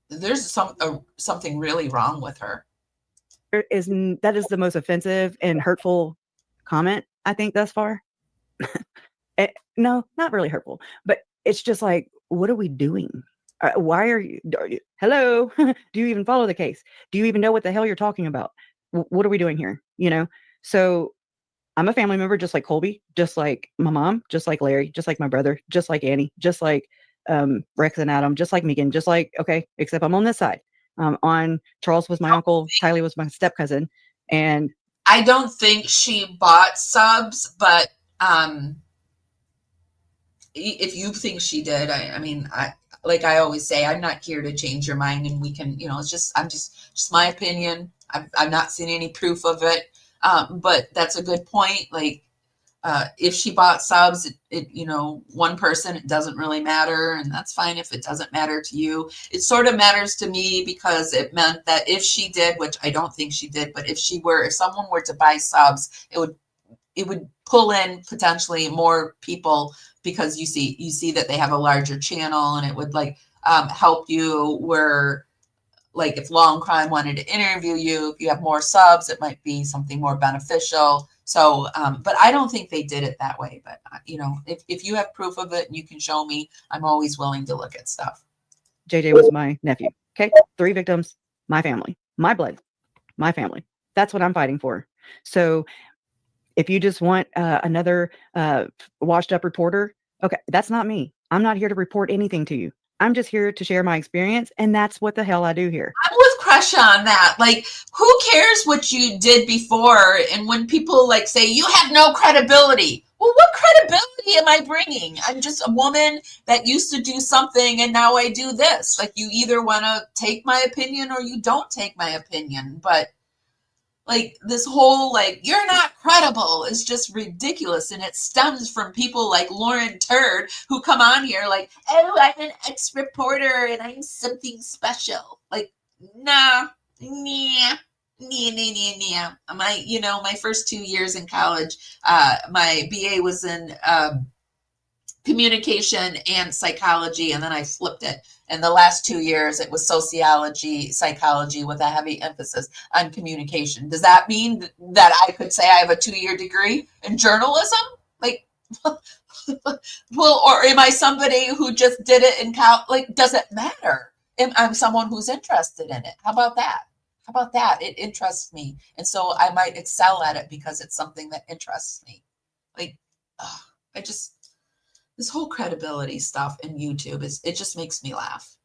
There's something really wrong with her. That is the most offensive and hurtful comment, I think, thus far. No, not really hurtful, but it's just like, what are we doing? Why are you hello? Do you even follow the case? Do you even know what the hell you're talking about? What are we doing here? So I'm a family member, just like Colby, just like my mom, just like Larry, just like my brother, just like Annie, just like Rex and Adam, just like Megan, just like, okay, except I'm on this side. On Charles was my uncle, Tylee was my step cousin. And I don't think she bought subs, but if you think she did, I mean, like I always say, I'm not here to change your mind, and we can, it's just my opinion. I've not seen any proof of it, but that's a good point. Like, if she bought subs, one person, it doesn't really matter, and that's fine if it doesn't matter to you. It sort of matters to me because it meant that if she did, which I don't think she did, but if someone were to buy subs, it would pull in potentially more people because you see that they have a larger channel, and it would help you where, like, if Long Crime wanted to interview you, if you have more subs, it might be something more beneficial. So, but I don't think they did it that way. But, if you have proof of it and you can show me, I'm always willing to look at stuff. JJ was my nephew. Okay. 3 victims, my family, my blood, my family. That's what I'm fighting for. So if you just want another washed up reporter, okay, that's not me. I'm not here to report anything to you. I'm just here to share my experience, and that's what the hell I do here. I'm with Kresha on that. Like, who cares what you did before? And when people say you have no credibility, well, what credibility am I bringing? I'm just a woman that used to do something, and now I do this. Like, you either want to take my opinion or you don't take my opinion. But this whole you're not credible is just ridiculous, and it stems from people like Lauren Turd who come on here oh, I'm an ex-reporter and I'm something special. Nah. My first 2 years in college, my BA was in communication and psychology, and then I flipped it. And the last 2 years, it was sociology, psychology with a heavy emphasis on communication. Does that mean that I could say I have a 2-year degree in journalism? Well, or am I somebody who just did it in college? Does it matter? I'm someone who's interested in it. How about that? It interests me. And so I might excel at it because it's something that interests me. This whole credibility stuff in YouTube it just makes me laugh.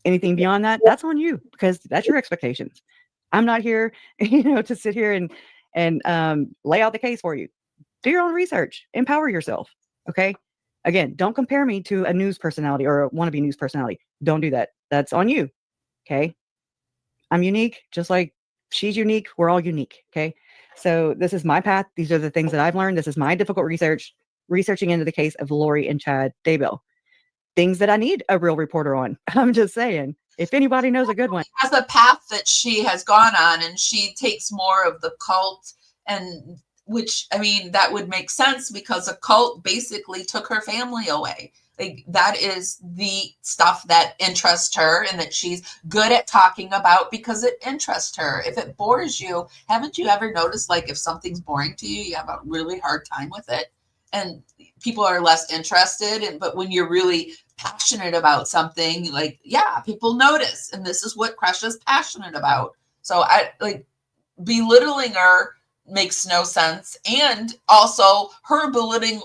Anything beyond that, that's on you, because that's your expectations. I'm not here, to sit here and lay out the case for you. Do your own research. Empower yourself. Okay. Again, don't compare me to a news personality or a wannabe news personality. Don't do that. That's on you. Okay. I'm unique, just like she's unique. We're all unique. Okay. So this is my path. These are the things that I've learned. This is my difficult researching into the case of Lori and Chad Daybell. Things that I need a real reporter on. I'm just saying, if anybody knows a good one. Has a path that she has gone on, and she takes more of the cult, and which, I mean, that would make sense because a cult basically took her family away. Like, that is the stuff that interests her and that she's good at talking about because it interests her. If it bores you, haven't you ever noticed, like, if something's boring to you, you have a really hard time with it, and people are less interested. But when you're really passionate about something, like, yeah, people notice. And this is what Kresha's passionate about. So I like belittling her makes no sense. And also her belittling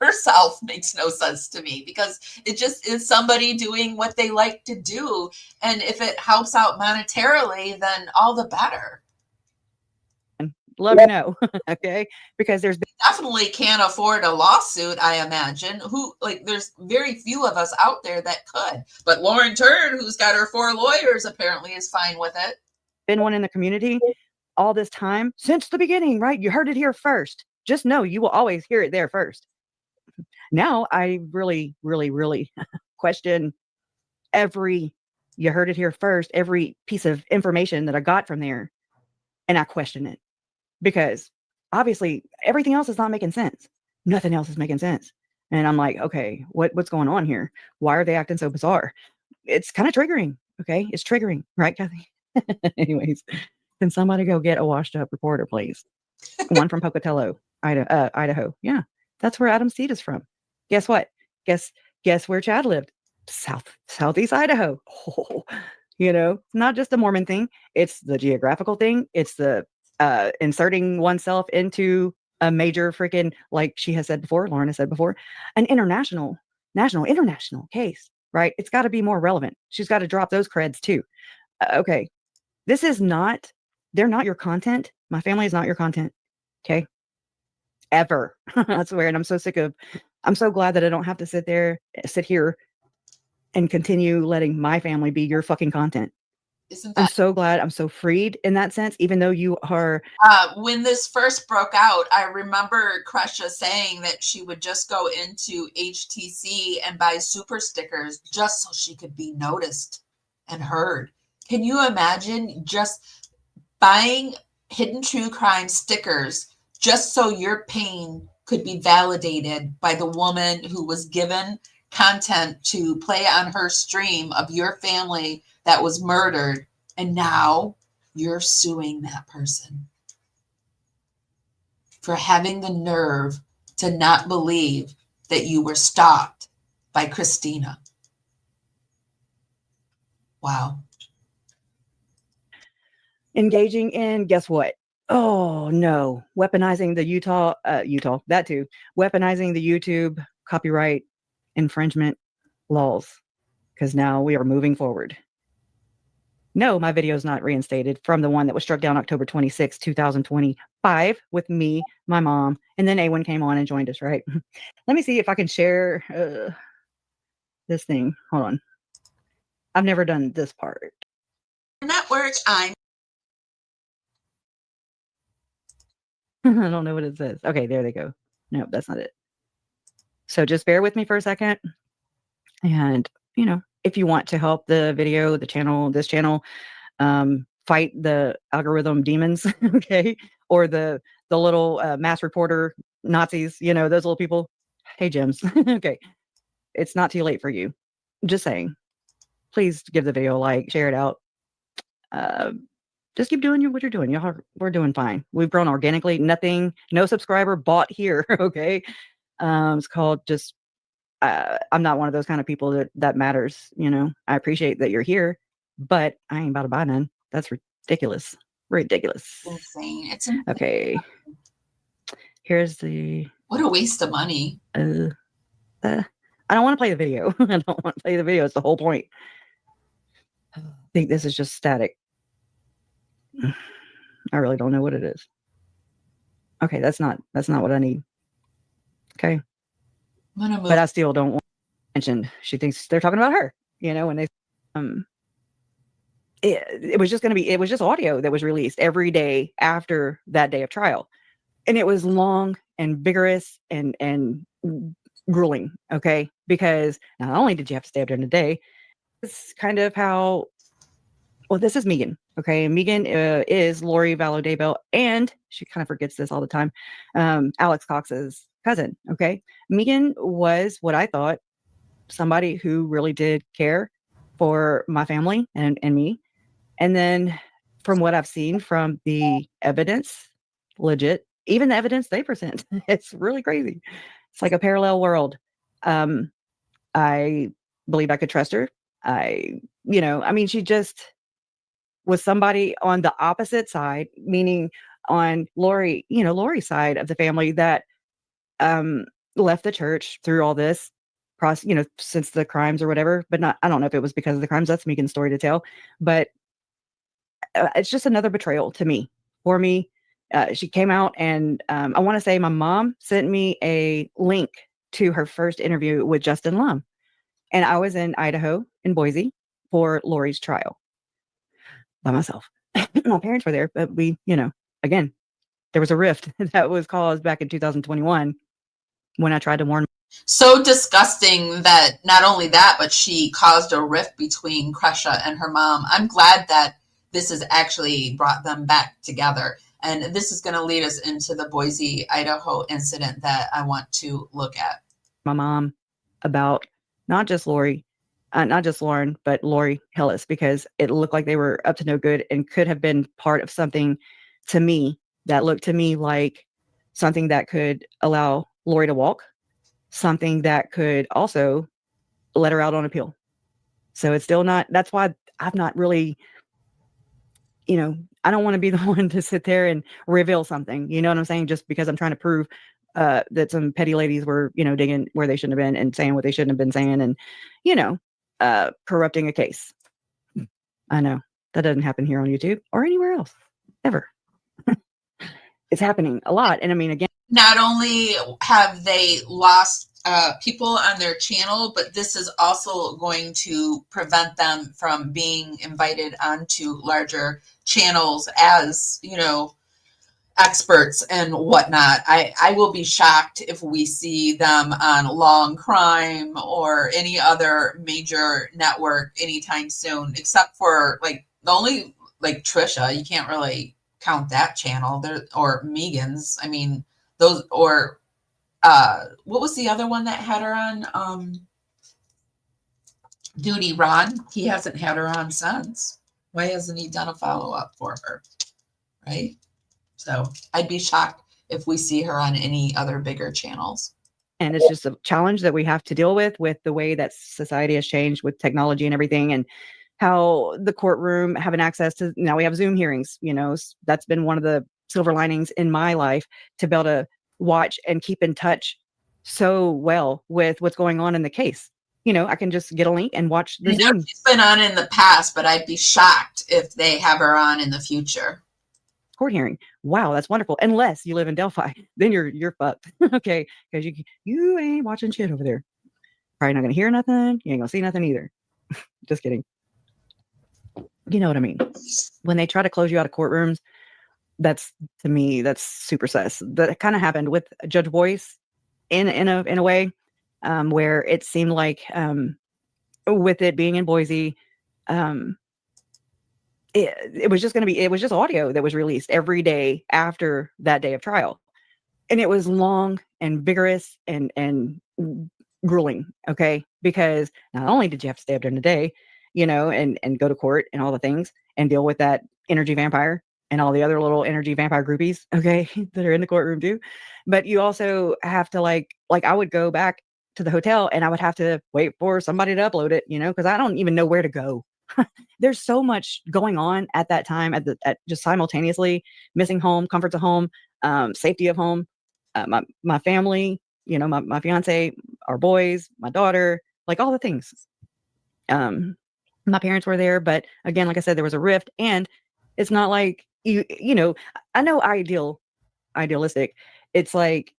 herself makes no sense to me, because it just is somebody doing what they like to do. And if it helps out monetarily, then all the better. Let me know. Okay. Because there's definitely can't afford a lawsuit, I imagine. There's very few of us out there that could. But Lauren Turn, who's got her 4 lawyers, apparently is fine with it. Been one in the community all this time since the beginning, right? You heard it here first. Just know you will always hear it there first. Now I really, really, really question you heard it here first, every piece of information that I got from there. And I question it because obviously everything else is not making sense. Nothing else is making sense. And I'm like, okay, what's going on here? Why are they acting so bizarre? It's kind of triggering. Okay. It's triggering, right, Kathy? Anyways, can somebody go get a washed up reporter, please? One from Pocatello, Idaho. Yeah. That's where Adam Seed is from. Guess what? Guess where Chad lived? Southeast Idaho. Oh, not just a Mormon thing. It's the geographical thing. It's the inserting oneself into a major freaking, like she has said before, Lauren has said before, an international case, right? It's got to be more relevant. She's got to drop those creds too. Okay. They're not your content. My family is not your content. Okay. Ever. I swear. And I'm so glad that I don't have to sit here and continue letting my family be your fucking content. I'm so glad. I'm so freed in that sense, even though you are. When this first broke out, I remember Kresha saying that she would just go into HTC and buy super stickers just so she could be noticed and heard. Can you imagine just buying hidden true crime stickers just so your pain could be validated by the woman who was given content to play on her stream of your family that was murdered, and now you're suing that person for having the nerve to not believe that you were stalked by Christina? Wow. Engaging in, guess what? Oh no, weaponizing the Utah, that too. Weaponizing the YouTube copyright infringement laws, because now we are moving forward. No, my video is not reinstated from the one that was struck down October 26, 2025 with me, my mom, and then A1 came on and joined us, right? Let me see if I can share this thing. Hold on. I've never done this part. Network, I don't know what it says. Okay, there they go. Nope, that's not it. So just bear with me for a second. And, if you want to help the video, the channel, this channel, fight the algorithm demons, okay, or the little mass reporter Nazis, those little people. Hey, Gems. Okay, it's not too late for you. Just saying. Please give the video a like, share it out. Just keep doing what you're doing. We're doing fine. We've grown organically. No subscriber bought here. Okay. It's called just, I'm not one of those kind of people that matters. I appreciate that you're here, but I ain't about to buy none. That's ridiculous. Ridiculous. Insane. It's insane. Okay. Here's the. What a waste of money. I don't want to play the video. I don't want to play the video. It's the whole point. I think this is just static. I really don't know what it is. Okay, that's not what I need. Okay. But I still don't want mentioned. She thinks they're talking about her, when they it was just audio that was released every day after that day of trial. And it was long and vigorous and grueling, okay? Because not only did you have to stay up during the day, it's kind of how, well, this is Megan, okay? And Megan is Lori Vallow, and she kind of forgets this all the time, Alex Cox's cousin, okay? Megan was what I thought somebody who really did care for my family and me. And then from what I've seen from the evidence, legit, even the evidence they present, it's really crazy. It's like a parallel world. I believe I could trust her. She just was somebody on the opposite side, meaning on Lori's side of the family that left the church through all this process, since the crimes or whatever, but I don't know if it was because of the crimes. That's Megan's story to tell, but it's just another betrayal to me. For me, she came out and I want to say my mom sent me a link to her first interview with Justin Lum. And I was in Idaho, in Boise, for Lori's trial by myself. My parents were there, but we, again, there was a rift that was caused back in 2021 when I tried to warn. So disgusting that not only that, but she caused a rift between Kresha and her mom. I'm glad that this has actually brought them back together. And this is going to lead us into the Boise, Idaho incident that I want to look at. My mom about not just Lauren, but Lori Hillis, because it looked like they were up to no good and could have been part of something to me that looked to me like something that could allow Lori to walk, something that could also let her out on appeal. So it's still not, that's why I've not really, I don't want to be the one to sit there and reveal something, you know what I'm saying? Just because I'm trying to prove that some petty ladies were, digging where they shouldn't have been and saying what they shouldn't have been saying and, corrupting a case. I know that doesn't happen here on YouTube or anywhere else ever. It's happening a lot. And I mean, again, not only have they lost people on their channel, but this is also going to prevent them from being invited onto larger channels as, experts and whatnot. I will be shocked if we see them on Long Crime or any other major network anytime soon, except for like the only like Trisha. You can't really count that channel there, or Megan's. I mean, those, or what was the other one that had her on? Duty Ron. He hasn't had her on since. Why hasn't he done a follow-up for her? Right? So I'd be shocked if we see her on any other bigger channels. And it's just a challenge that we have to deal with the way that society has changed with technology and everything, and how the courtroom having access to, now we have Zoom hearings, that's been one of the silver linings in my life, to be able to watch and keep in touch so well with what's going on in the case. I can just get a link and watch the Zoom. She's been on in the past, but I'd be shocked if they have her on in the future. Court hearing. Wow, that's wonderful. Unless you live in Delphi, then you're fucked. Okay, because you ain't watching shit over there. Probably not gonna hear nothing. You ain't gonna see nothing either. Just kidding. You know what I mean? When they try to close you out of courtrooms, that's, to me, that's super sus. That kind of happened with Judge Boyce in a way, where it seemed like with it being in Boise, it was just audio that was released every day after that day of trial. And it was long and vigorous and grueling. Okay. Because not only did you have to stay up during the day, and go to court and all the things and deal with that energy vampire and all the other little energy vampire groupies, okay, that are in the courtroom too. But you also have to like I would go back to the hotel and I would have to wait for somebody to upload it, because I don't even know where to go. There's so much going on at that time, at just simultaneously: missing home, comforts of home, safety of home, my family, my fiance, our boys, my daughter, like all the things. My parents were there, but again, like I said, there was a rift, and it's not like I know I deal idealistic. It's like,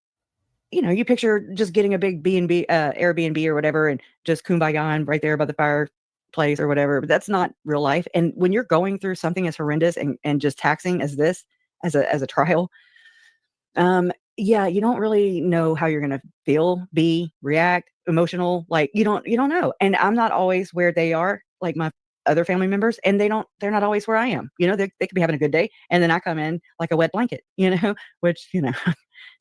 you picture just getting a big B&B, Airbnb or whatever, and just kumbaya right there by the fireplace or whatever. But that's not real life. And when you're going through something as horrendous and just taxing as this, as a trial, yeah, you don't really know how you're going to feel, react, emotional. Like you don't know. And I'm not always where they are, like my other family members, and they're not always where I am. They could be having a good day, and then I come in like a wet blanket, which,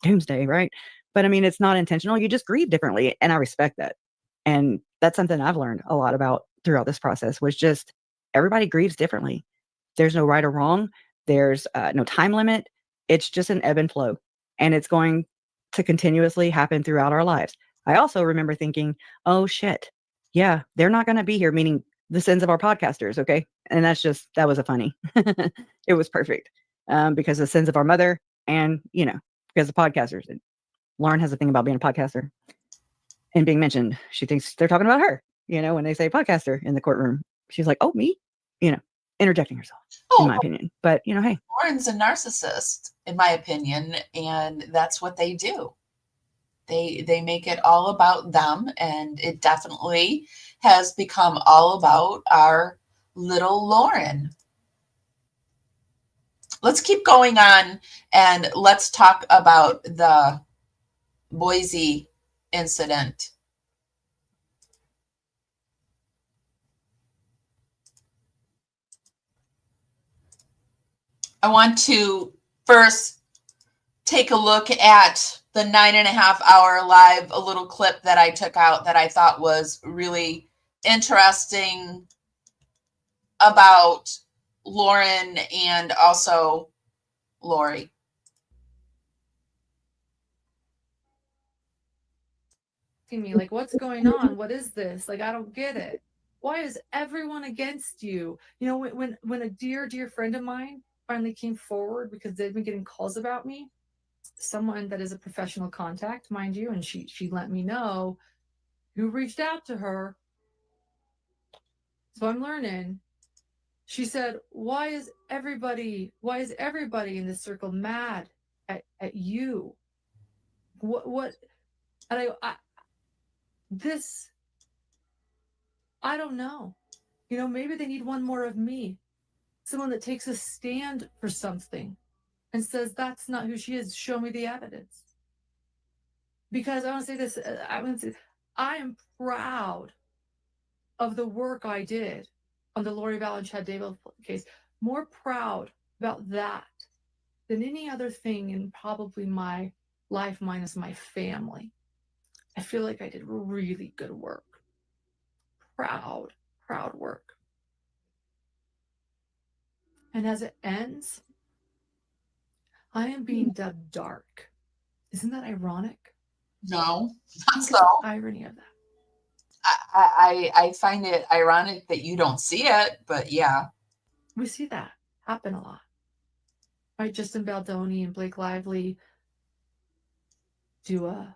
doomsday, right? But I mean, it's not intentional. You just grieve differently. And I respect that. And that's something I've learned a lot about throughout this process, was just everybody grieves differently. There's no right or wrong. There's no time limit. It's just an ebb and flow. And it's going to continuously happen throughout our lives. I also remember thinking, oh shit, yeah, they're not going to be here, meaning the sins of our podcasters. Okay. And that was a funny, it was perfect. Because the sins of our mother and, because the podcasters. And Lauren has a thing about being a podcaster and being mentioned. She thinks they're talking about her, when they say podcaster in the courtroom. She's like, oh, me, interjecting herself, in my opinion. But, hey. Lauren's a narcissist, in my opinion, and that's what they do. They make it all about them, and it definitely has become all about our little Lauren. Let's keep going on, and let's talk about the Boise incident. I want to first take a look at the 9.5-hour live, a little clip that I took out that I thought was really interesting about Lauren and also Lori. Me like, what's going on? What is this? Like, I don't get it. Why is everyone against you? When a dear friend of mine finally came forward because they've been getting calls about me, someone that is a professional contact, mind you, and she let me know who reached out to her. So I'm learning. She said, why is everybody in this circle mad at you? What? And I don't know. Maybe they need one more of me. Someone that takes a stand for something and says, that's not who she is. Show me the evidence. Because I want to say this, I am proud of the work I did on the Lori Vallow and Chad Daybell case. More proud about that than any other thing in probably my life minus my family. I feel like I did really good work. Proud work. And as it ends, I am being dubbed dark. Isn't that ironic? No, not so. The irony of that. I find it ironic that you don't see it, but yeah. We see that happen a lot. Right? Justin Baldoni and Blake Lively do a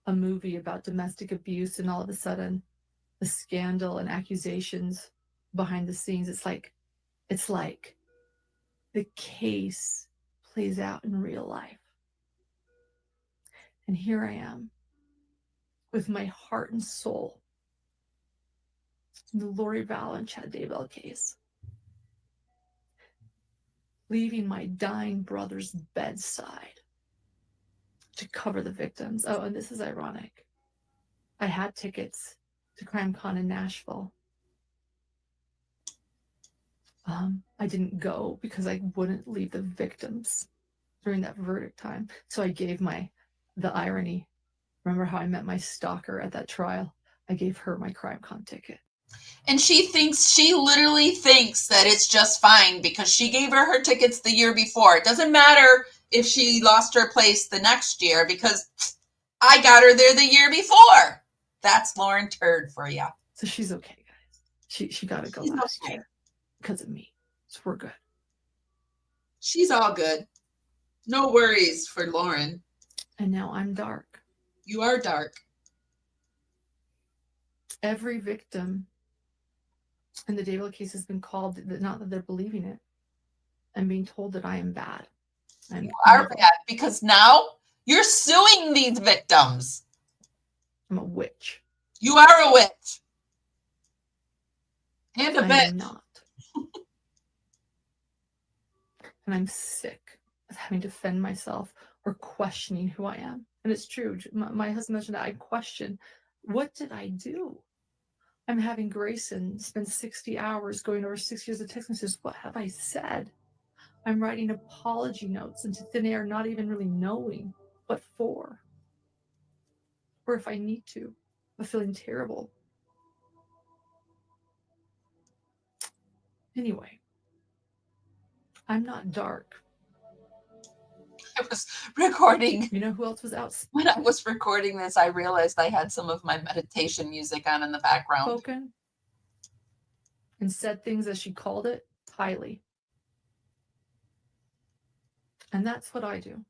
movie about domestic abuse, and all of a sudden the scandal and accusations behind the scenes, it's like the case plays out in real life. And here I am with my heart and soul in the Lori Vallow and Chad Daybell case, leaving my dying brother's bedside to cover the victims. Oh, and this is ironic. I had tickets to CrimeCon in Nashville. I didn't go because I wouldn't leave the victims during that verdict time. So I gave the irony. Remember how I met my stalker at that trial? I gave her my CrimeCon ticket. And she literally thinks that it's just fine because she gave her tickets the year before. It doesn't matter if she lost her place the next year because I got her there the year before. That's Lauren Turd for you. So she's okay, guys. She got to go last year because of me. So we're good. She's all good. No worries for Lauren. And now I'm dark. You are dark. Every victim in the Daybell case has been called, not that they're believing it, and being told that I am bad. I'm You are evil. bad because now you're suing these victims. I'm a witch. You are a witch. And a I'm bitch. not. And I'm sick of having to defend myself or questioning who I am. And it's true. My husband mentioned that I question, what did I do? I'm having Grayson spend 60 hours going over 6 years of text messages. What have I said? I'm writing apology notes into thin air, not even really knowing what for. Or if I need to, but feeling terrible. Anyway, I'm not dark. I was recording. You know who else was When I was recording this, I realized I had some of my meditation music on in the background. outspoken and said things as she called it, Kylie. And that's what I do.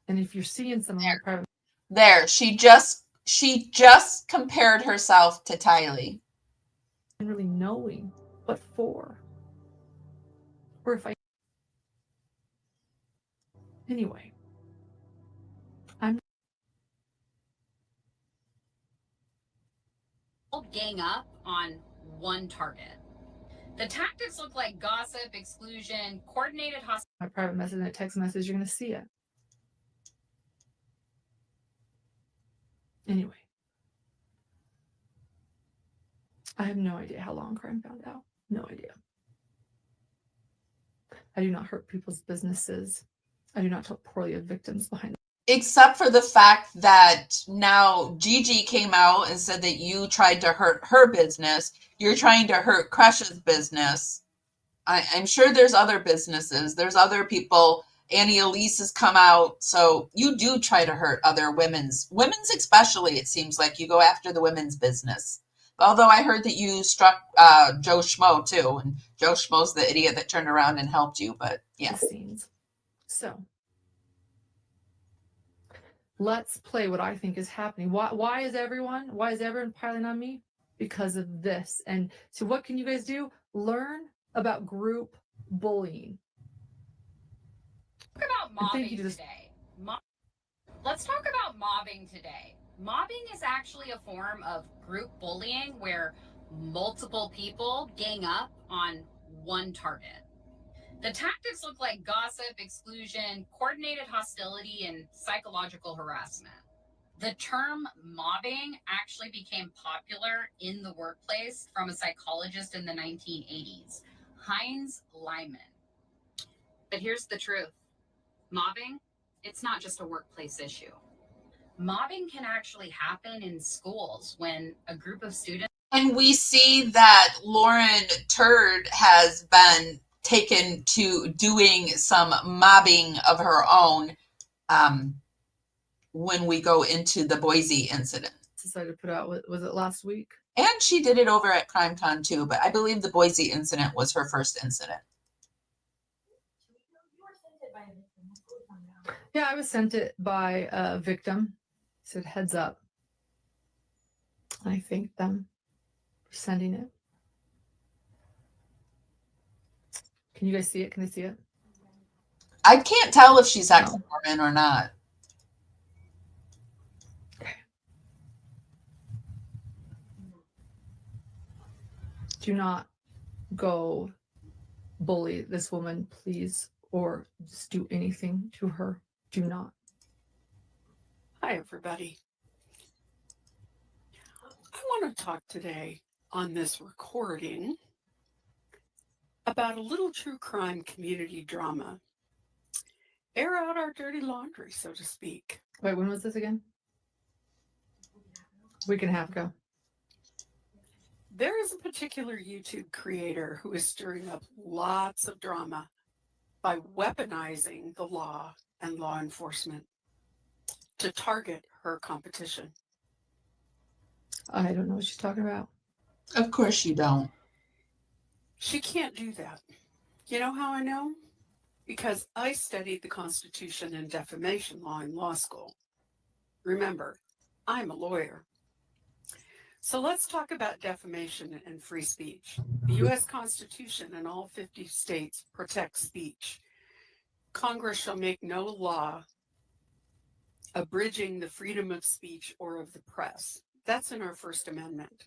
And if you're seeing some of my private, There, she just compared herself to Tylee. really knowing what for, or if I, anyway, I'm gang up on one target. The tactics look like gossip, exclusion, coordinated hostility. my private message and a text message, you're going to see it. Anyway, I have no idea how long crime found out. No idea. I do not hurt people's businesses. I do not talk poorly of victims behind. Except for the fact that now Gigi came out and said that you tried to hurt her business. You're trying to hurt Kresha's business. I'm sure there's other businesses. There's other people. Annie Elise has come out. So you do try to hurt other women's especially, it seems like you go after the women's business. Although I heard that you struck Joe Schmo too. And Joe Schmo's the idiot that turned around and helped you. But yeah. Scenes. So let's play what I think is happening. Why is everyone piling on me? Because of this. And so what can you guys do? Learn about group bullying. Talk about mobbing today. Let's talk about mobbing today. Mobbing is actually a form of group bullying where multiple people gang up on one target. The tactics look like gossip, exclusion, coordinated hostility, and psychological harassment. The term mobbing actually became popular in the workplace from a psychologist in the 1980s, Heinz Lyman. But here's the truth. Mobbing, it's not just a workplace issue. Mobbing can actually happen in schools when a group of students. And we see that Lauren Turd has been taken to doing some mobbing of her own when we go into the Boise incident. Decided to put out, was it last week? And she did it over at CrimeCon too, but I believe the Boise incident was her first incident. Yeah, I was sent it by a victim. It said heads up. I thanked them for sending it. Can you guys see it? Can they see it? I can't tell if she's ex-Mormon or not. Okay. Do not go bully this woman, please, or just do anything to her. Do not. Hi, everybody. I want to talk today on this recording about a little true crime community drama. Air out our dirty laundry, so to speak. Wait, when was this again? Week and a half ago. There is a particular YouTube creator who is stirring up lots of drama by weaponizing the law and law enforcement to target her competition. I don't know what she's talking about. Of course you don't. She can't do that. You know how I know? Because I studied the Constitution and defamation law in law school. Remember, I'm a lawyer. So let's talk about defamation and free speech. The U.S. Constitution in all 50 states protects speech. Congress shall make no law abridging the freedom of speech or of the press. That's in our First Amendment.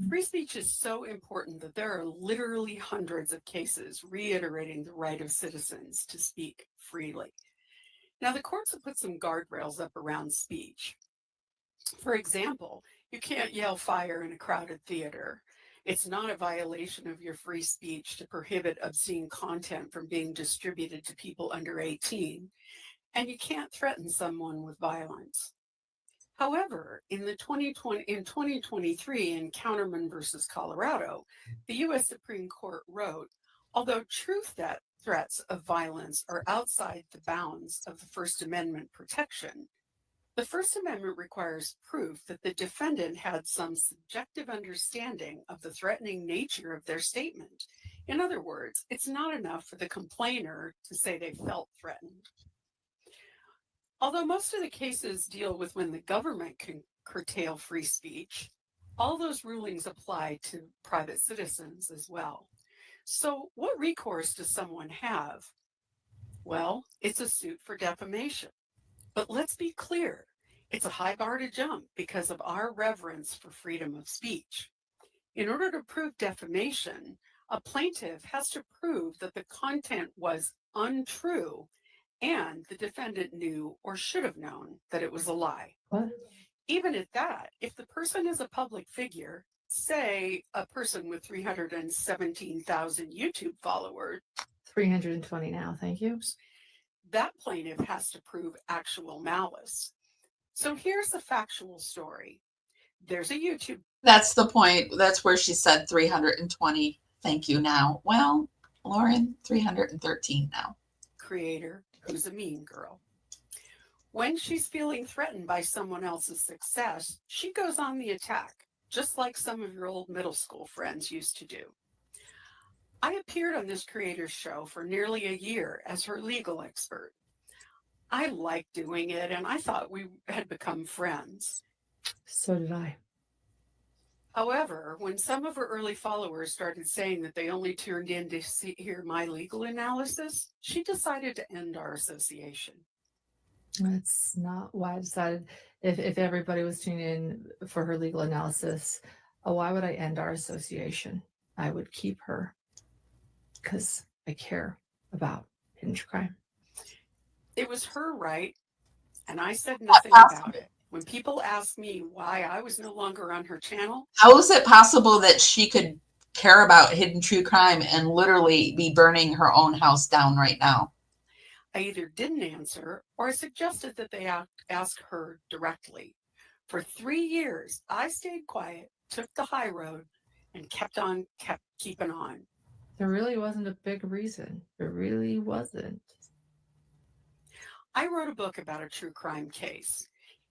Free speech is so important that there are literally hundreds of cases reiterating the right of citizens to speak freely. Now, the courts have put some guardrails up around speech. For example, you can't yell fire in a crowded theater. It's not a violation of your free speech to prohibit obscene content from being distributed to people under 18, and you can't threaten someone with violence. However, in 2023 in Counterman versus Colorado, the U.S. Supreme Court wrote, although true threats of violence are outside the bounds of the First Amendment protection, the First Amendment requires proof that the defendant had some subjective understanding of the threatening nature of their statement. In other words, it's not enough for the complainer to say they felt threatened. Although most of the cases deal with when the government can curtail free speech, all those rulings apply to private citizens as well. So what recourse does someone have? Well, it's a suit for defamation. But let's be clear, it's a high bar to jump because of our reverence for freedom of speech. In order to prove defamation, a plaintiff has to prove that the content was untrue and the defendant knew or should have known that it was a lie. What? Even at that, if the person is a public figure, say a person with 317,000 YouTube followers, 320 now, thank you. that plaintiff has to prove actual malice. So here's the factual story. There's a YouTube. That's the point. That's where she said 320. Thank you now. Well, Lauren, 313 now. Creator who's a mean girl. When she's feeling threatened by someone else's success, she goes on the attack, just like some of your old middle school friends used to do. I appeared on this creator's show for nearly a year as her legal expert. I liked doing it, and I thought we had become friends. So did I. However, when some of her early followers started saying that they only tuned in to hear my legal analysis, she decided to end our association. That's not why I decided if everybody was tuning in for her legal analysis, why would I end our association? I would keep her because I care about hidden crime. It was her right, and I said nothing about it. When people ask me why I was no longer on her channel. How is it possible that she could care about hidden true crime and literally be burning her own house down right now? I either didn't answer or I suggested that they ask her directly. For 3 years, I stayed quiet, took the high road, and kept keeping on. There really wasn't a big reason. There really wasn't. I wrote a book about a true crime case.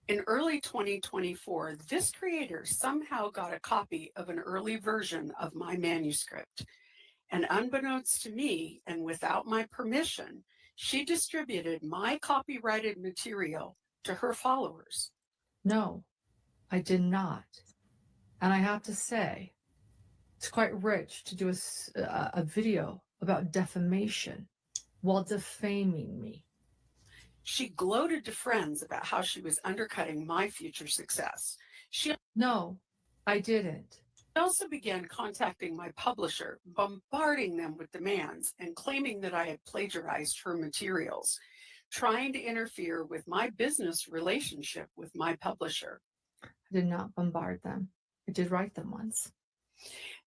In early 2024, this creator somehow got a copy of an early version of my manuscript. And unbeknownst to me, and without my permission, she distributed my copyrighted material to her followers. No, I did not. And I have to say, it's quite rich to do a video about defamation while defaming me. She gloated to friends about how she was undercutting my future success. No, I didn't. I also began contacting my publisher, bombarding them with demands and claiming that I had plagiarized her materials, trying to interfere with my business relationship with my publisher. I did not bombard them. I did write them once.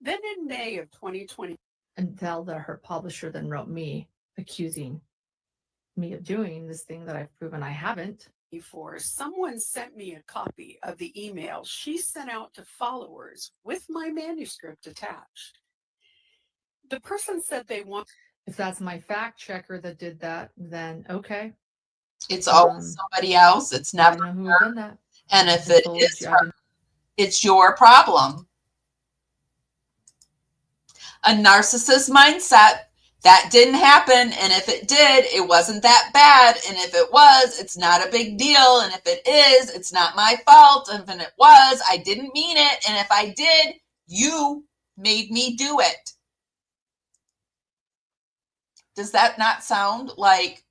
Then in May of 2020, until her publisher then wrote me accusing me of doing this thing that I've proven I haven't. Before someone sent me a copy of the email she sent out to followers with my manuscript attached. The person said they want. If that's my fact checker that did that, then okay. It's always somebody else. It's never I know who done that. And if it is her, it's your problem. A narcissist mindset. That didn't happen, and if it did, it wasn't that bad, and if it was, it's not a big deal, and if it is, it's not my fault, and if it was, I didn't mean it, and if I did, you made me do it. Does that not sound like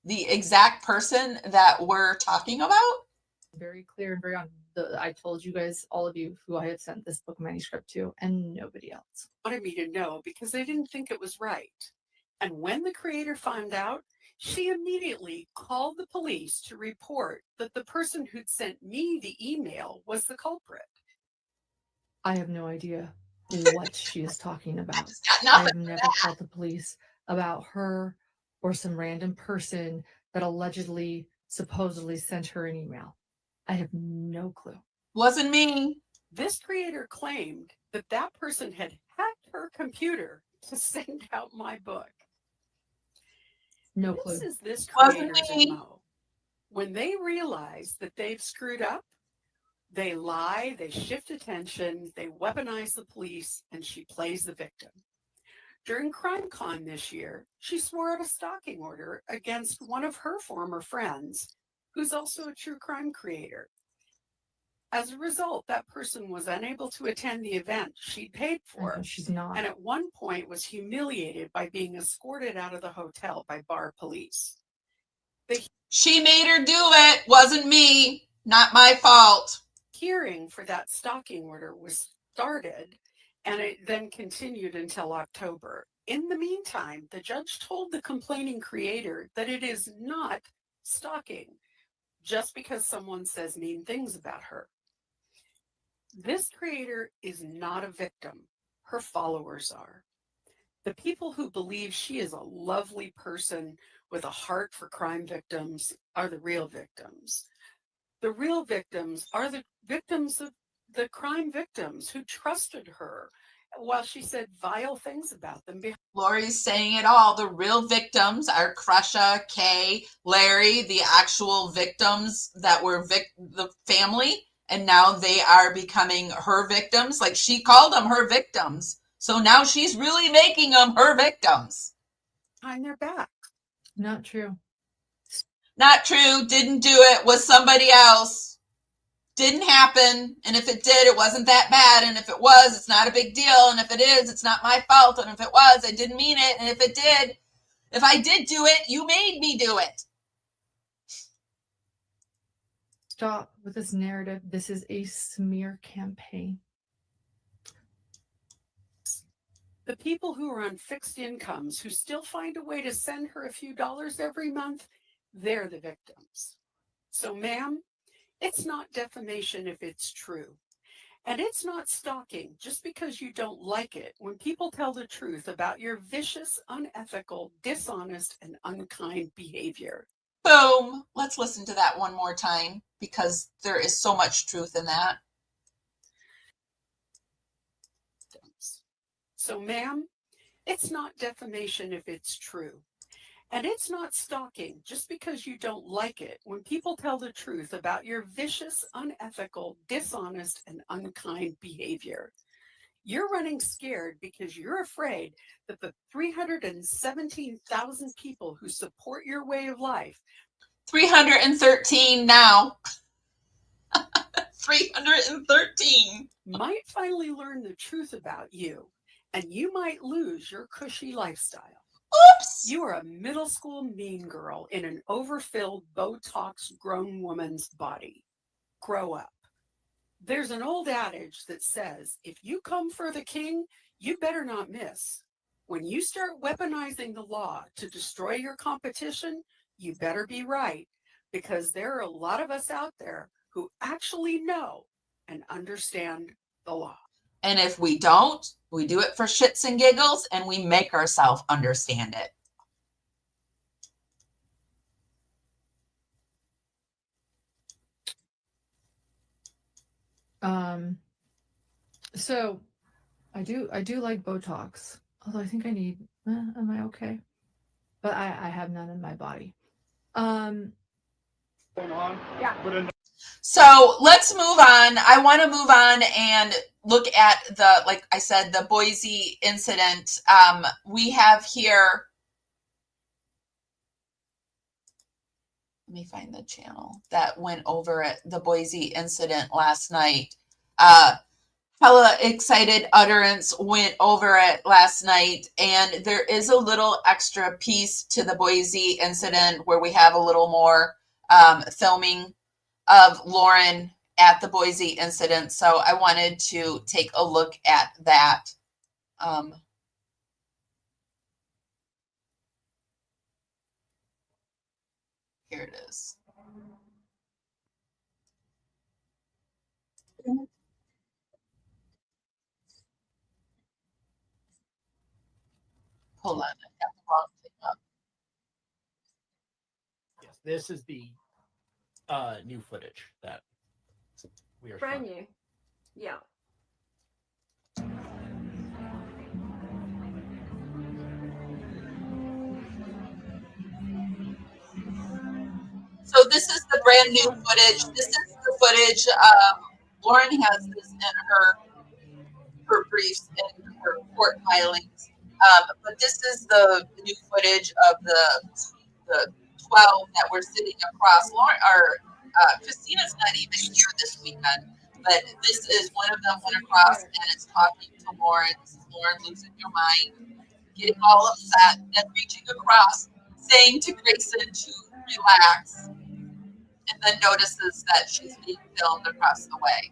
the exact person that we're talking about? Very clear and very on. I told you guys, all of you, who I had sent this book manuscript to, and nobody else. Wanted me to know because they didn't think it was right. And when the creator found out, she immediately called the police to report that the person who'd sent me the email was the culprit. I have no idea what she is talking about. Got I nothing. have never called the police about her or some random person that allegedly, supposedly sent her an email. I have no clue. Wasn't me. This creator claimed that that person had hacked her computer to send out my book. No clue. This is this Wasn't creator's me. MO. When they realize that they've screwed up, they lie, they shift attention, they weaponize the police, and she plays the victim. During CrimeCon this year, she swore out a stalking order against one of her former friends, who's also a true crime creator. As a result, that person was unable to attend the event she paid for, She's not. and at one point was humiliated by being escorted out of the hotel by bar police. She made her do it. Wasn't me. Not my fault. Hearing for that stalking order was started, and it then continued until October. In the meantime, the judge told the complaining creator that it is not stalking just because someone says mean things about her. This creator is not a victim. Her followers are. The people who believe she is a lovely person with a heart for crime victims are the real victims. The real victims are the victims of the crime victims who trusted her while she said vile things about them. Lori's saying it all. The real victims are Kresha, Kay, Larry, the actual victims that were the family, and now they are becoming her victims. Like, she called them her victims. So now she's really making them her victims. Behind their back. Not true. Not true. Didn't do it. Was somebody else. Didn't happen. And if it did, it wasn't that bad. And if it was, it's not a big deal. And if it is, it's not my fault. And if it was, I didn't mean it. And if it did, if I did do it, you made me do it. Stop with this narrative. This is a smear campaign. The people who are on fixed incomes, who still find a way to send her a few dollars every month, they're the victims. So, ma'am, it's not defamation if it's true. And it's not stalking just because you don't like it when people tell the truth about your vicious, unethical, dishonest, and unkind behavior. Boom. Let's listen to that one more time because there is so much truth in that. So, ma'am, it's not defamation if it's true. And it's not stalking just because you don't like it when people tell the truth about your vicious, unethical, dishonest, and unkind behavior. You're running scared because you're afraid that the 317,000 people who support your way of life, 313 now. 313 might finally learn the truth about you, and you might lose your cushy lifestyle. Oops. You are a middle school mean girl in an overfilled, Botox grown woman's body. Grow up. There's an old adage that says, if you come for the king, you better not miss. When you start weaponizing the law to destroy your competition, you better be right, because there are a lot of us out there who actually know and understand the law. And if we don't, we do it for shits and giggles and we make ourselves understand it. So I do like Botox, although I think I need, am I okay? But I have none in my body. Yeah. So let's move on. I want to move on and look at the, like I said, the Boise incident. We have here, let me find the channel that went over at the Boise incident last night. hella excited utterance went over it last night, and there is a little extra piece to the Boise incident where we have a little more filming of Lauren at the Boise incident. So I wanted to take a look at that. Here it is. Hold on, I got the wrong thing up. Yes, this is the new footage that we are Brand showing. new. Yeah. So this is the brand new footage. This is the footage. Lauren has this in her briefs and her court filings. But this is the new footage of the 12 that were sitting across. Lauren, or Christina's not even here this weekend, but this is one of them went across and is talking to Lauren. This is Lauren losing her mind, getting all upset, then reaching across, saying to Grayson to relax, and then notices that she's being filmed across the way.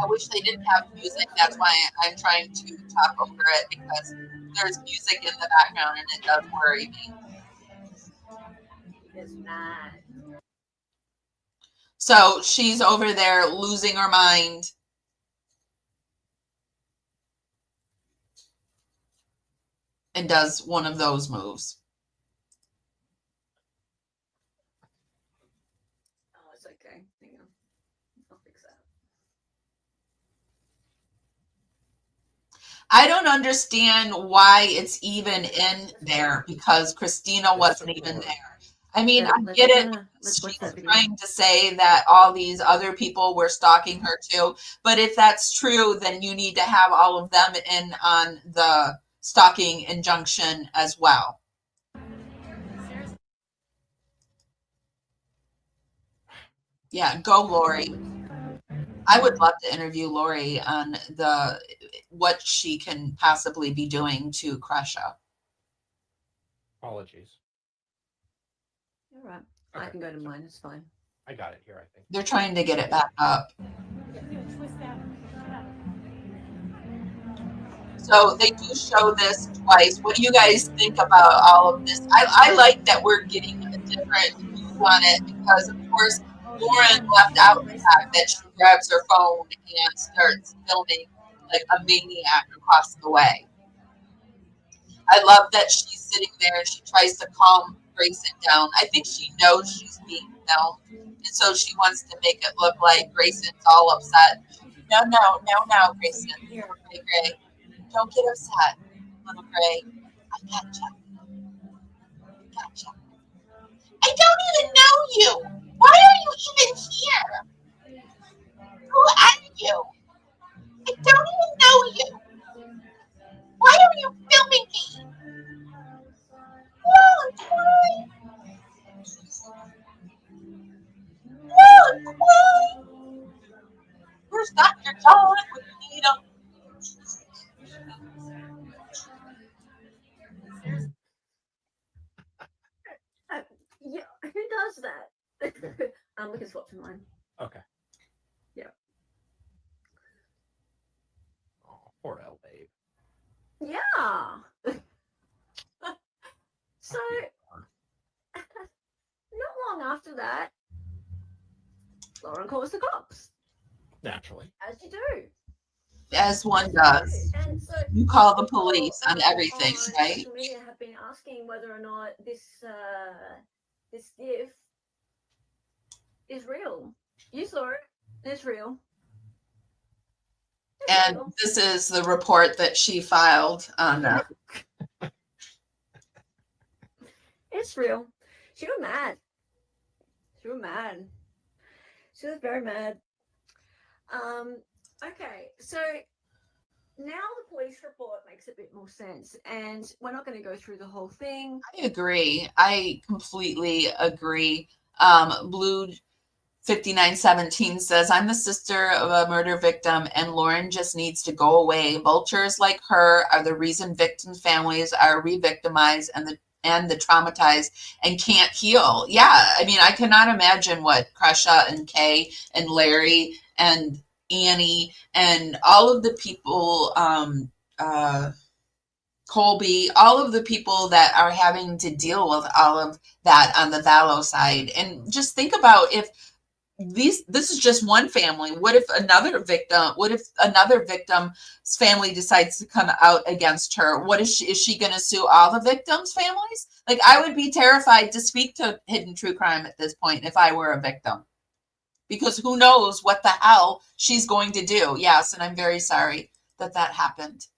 I wish they didn't have music. That's why I'm trying to talk over it, because there's music in the background and it does worry me. It's mad. So she's over there losing her mind. And does one of those moves. Oh, it's okay. Hang on. I'll fix that. I don't understand why it's even in there, because Christina wasn't even there. I mean, I get it. She's trying to say that all these other people were stalking her too. But if that's true, then you need to have all of them in on the stalking injunction as well. Yeah, go Lori. I would love to interview Lori on what she can possibly be doing to Kresha. Apologies. You're right. Okay. I can go to mine. It's fine. I got it here, I think. They're trying to get it back up. So they do show this twice. What do you guys think about all of this? I like that we're getting a different view on it, because, of course, Lauren left out the fact that she grabs her phone and starts filming like a maniac across the way. I love that she's sitting there and she tries to calm Grayson down. I think she knows she's being filmed, and so she wants to make it look like Grayson's all upset. No, Grayson. Hey, Gray. Don't get upset, little Gray. I gotcha. I don't even know you. Why are you even here? Who are you? I don't even know you. Why are you filming me? Why? Where's Dr. John when you need him? Yeah, who does that? I'm looking swap to mine. Okay. Yeah. Oh, poor L babe. Yeah. So, not long after that, Lauren calls the cops. Naturally. As you do. As one does. And so you call the police on everything, right? Social media have been asking whether or not this gift is real. You saw it. It's real. And this is the report that she filed on that. It's real. She was mad. She was very mad. Okay, so now the police report makes a bit more sense, and we're not going to go through the whole thing. I agree. I completely agree. Blue 5917 says, I'm the sister of a murder victim and Lauren just needs to go away. Vultures like her are the reason victims' families are re-victimized and the traumatized and can't heal. Yeah, I mean, I cannot imagine what Kresha and Kay and Larry and Annie and all of the people, Colby, all of the people that are having to deal with all of that on the Vallow side. And just think about if this is just one family. What if another victim's family decides to come out against her? What is she going to sue all the victims' families? Like, I would be terrified to speak to Hidden True Crime at this point if I were a victim, because who knows what the hell she's going to do. Yes, and I'm very sorry that happened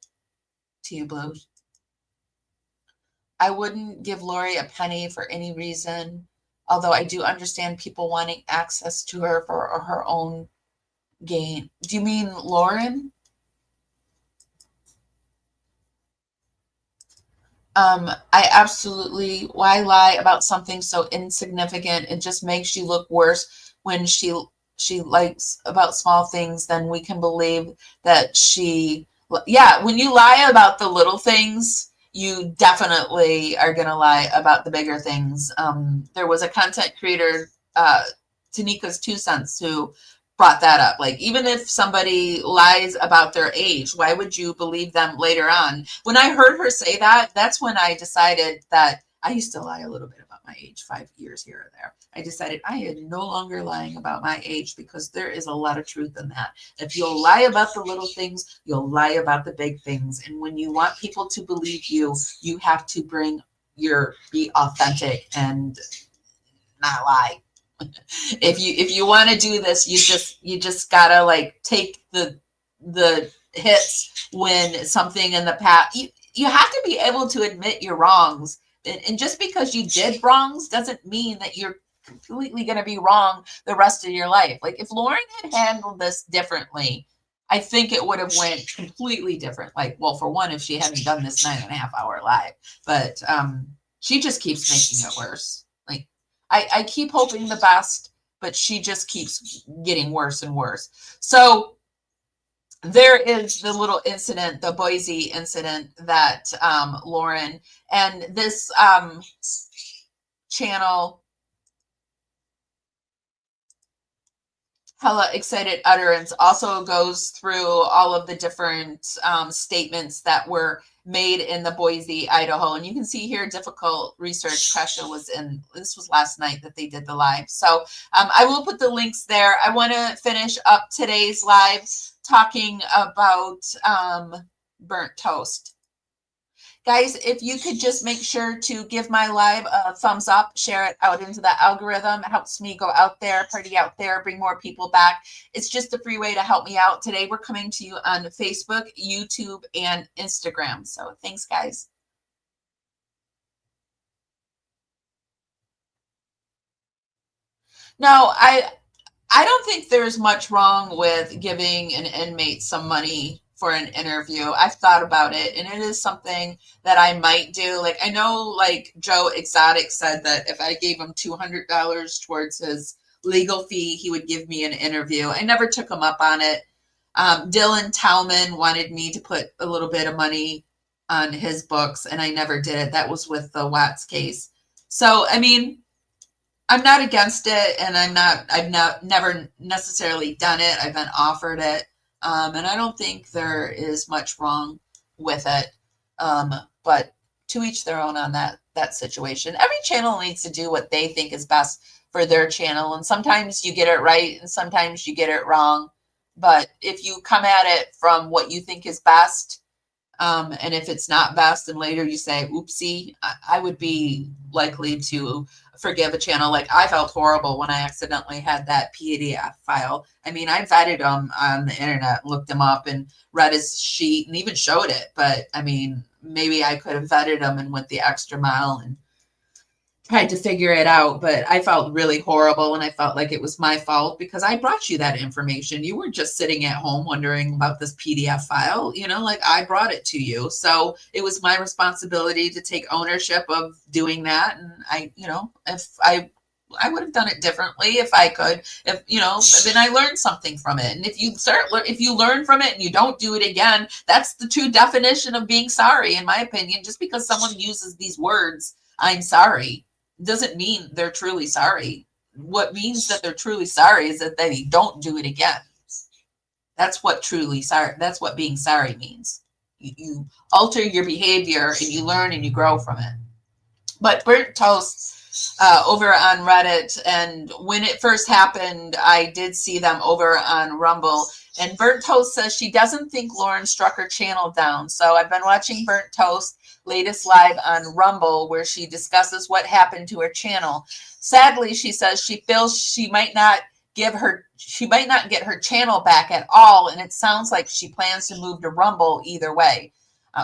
to you, Blues. I wouldn't give Lori a penny for any reason, although I do understand people wanting access to her for her own gain. Do you mean Lauren? I absolutely, why lie about something so insignificant? It just makes you look worse when she likes about small things. Then we can believe that when you lie about the little things, you definitely are going to lie about the bigger things. There was a content creator, Tanika's 2 cents, who brought that up. Like, even if somebody lies about their age, why would you believe them later on? When I heard her say that, that's when I decided that I used to lie a little bit about my age, 5 years here or there. I decided I am no longer lying about my age, because there is a lot of truth in that. If you'll lie about the little things, you'll lie about the big things. And when you want people to believe you, you have to be authentic and not lie. If you want to do this, you just gotta like take the hits when something in the past. You have to be able to admit your wrongs, and just because you did wrongs doesn't mean that you're completely going to be wrong the rest of your life. Like, if Lauren had handled this differently, I think it would have went completely different. Like, well, for one, if she hadn't done this 9.5 hour live, but she just keeps making it worse. Like, I keep hoping the best, but she just keeps getting worse and worse. So there is the little incident, the Boise incident, that Lauren and this channel, Hella Excited Utterance, also goes through all of the different statements that were made in the Boise, Idaho. And you can see here, difficult research. Kresha was in, this was last night that they did the live. So I will put the links there. I want to finish up today's live talking about burnt toast. Guys, if you could just make sure to give my live a thumbs up, share it out into the algorithm. It helps me go out there, party out there, bring more people back. It's just a free way to help me out. Today, we're coming to you on Facebook, YouTube, and Instagram. So thanks, guys. No, I don't think there's much wrong with giving an inmate some money for an interview. I've thought about it, and it is something that I might do. Like, I know, like, Joe Exotic said that if I gave him $200 towards his legal fee, he would give me an interview. I never took him up on it. Dylan Tauman wanted me to put a little bit of money on his books, and I never did it. That was with the Watts case. So, I mean, I'm not against it, and I've never necessarily done it. I've been offered it. And I don't think there is much wrong with it. But to each their own on that situation. Every channel needs to do what they think is best for their channel. And sometimes you get it right and sometimes you get it wrong. But if you come at it from what you think is best, and if it's not best and later you say, oopsie, I would be likely to forgive a channel. Like, I felt horrible when I accidentally had that PDF file. I mean, I vetted him on the internet, looked him up and read his sheet and even showed it. But I mean, maybe I could have vetted him and went the extra mile and tried to figure it out. But I felt really horrible, and I felt like it was my fault because I brought you that information. You were just sitting at home wondering about this PDF file, like I brought it to you. So it was my responsibility to take ownership of doing that. And if I I would have done it differently if I could. If then I learned something from it. And if you learn from it and you don't do it again, that's the true definition of being sorry, in my opinion. Just because someone uses these words, "I'm sorry," doesn't mean they're truly sorry. What means that they're truly sorry is that they don't do it again. That's what truly sorry. That's what being sorry means. You alter your behavior and you learn and you grow from it. But burnt toast over on Reddit, and when it first happened, I did see them over on Rumble. And Burnt Toast says she doesn't think Lauren struck her channel down. So I've been watching Burnt Toast latest live on Rumble, where she discusses what happened to her channel. Sadly, she says she feels she might not get her channel back at all, and it sounds like she plans to move to Rumble either way.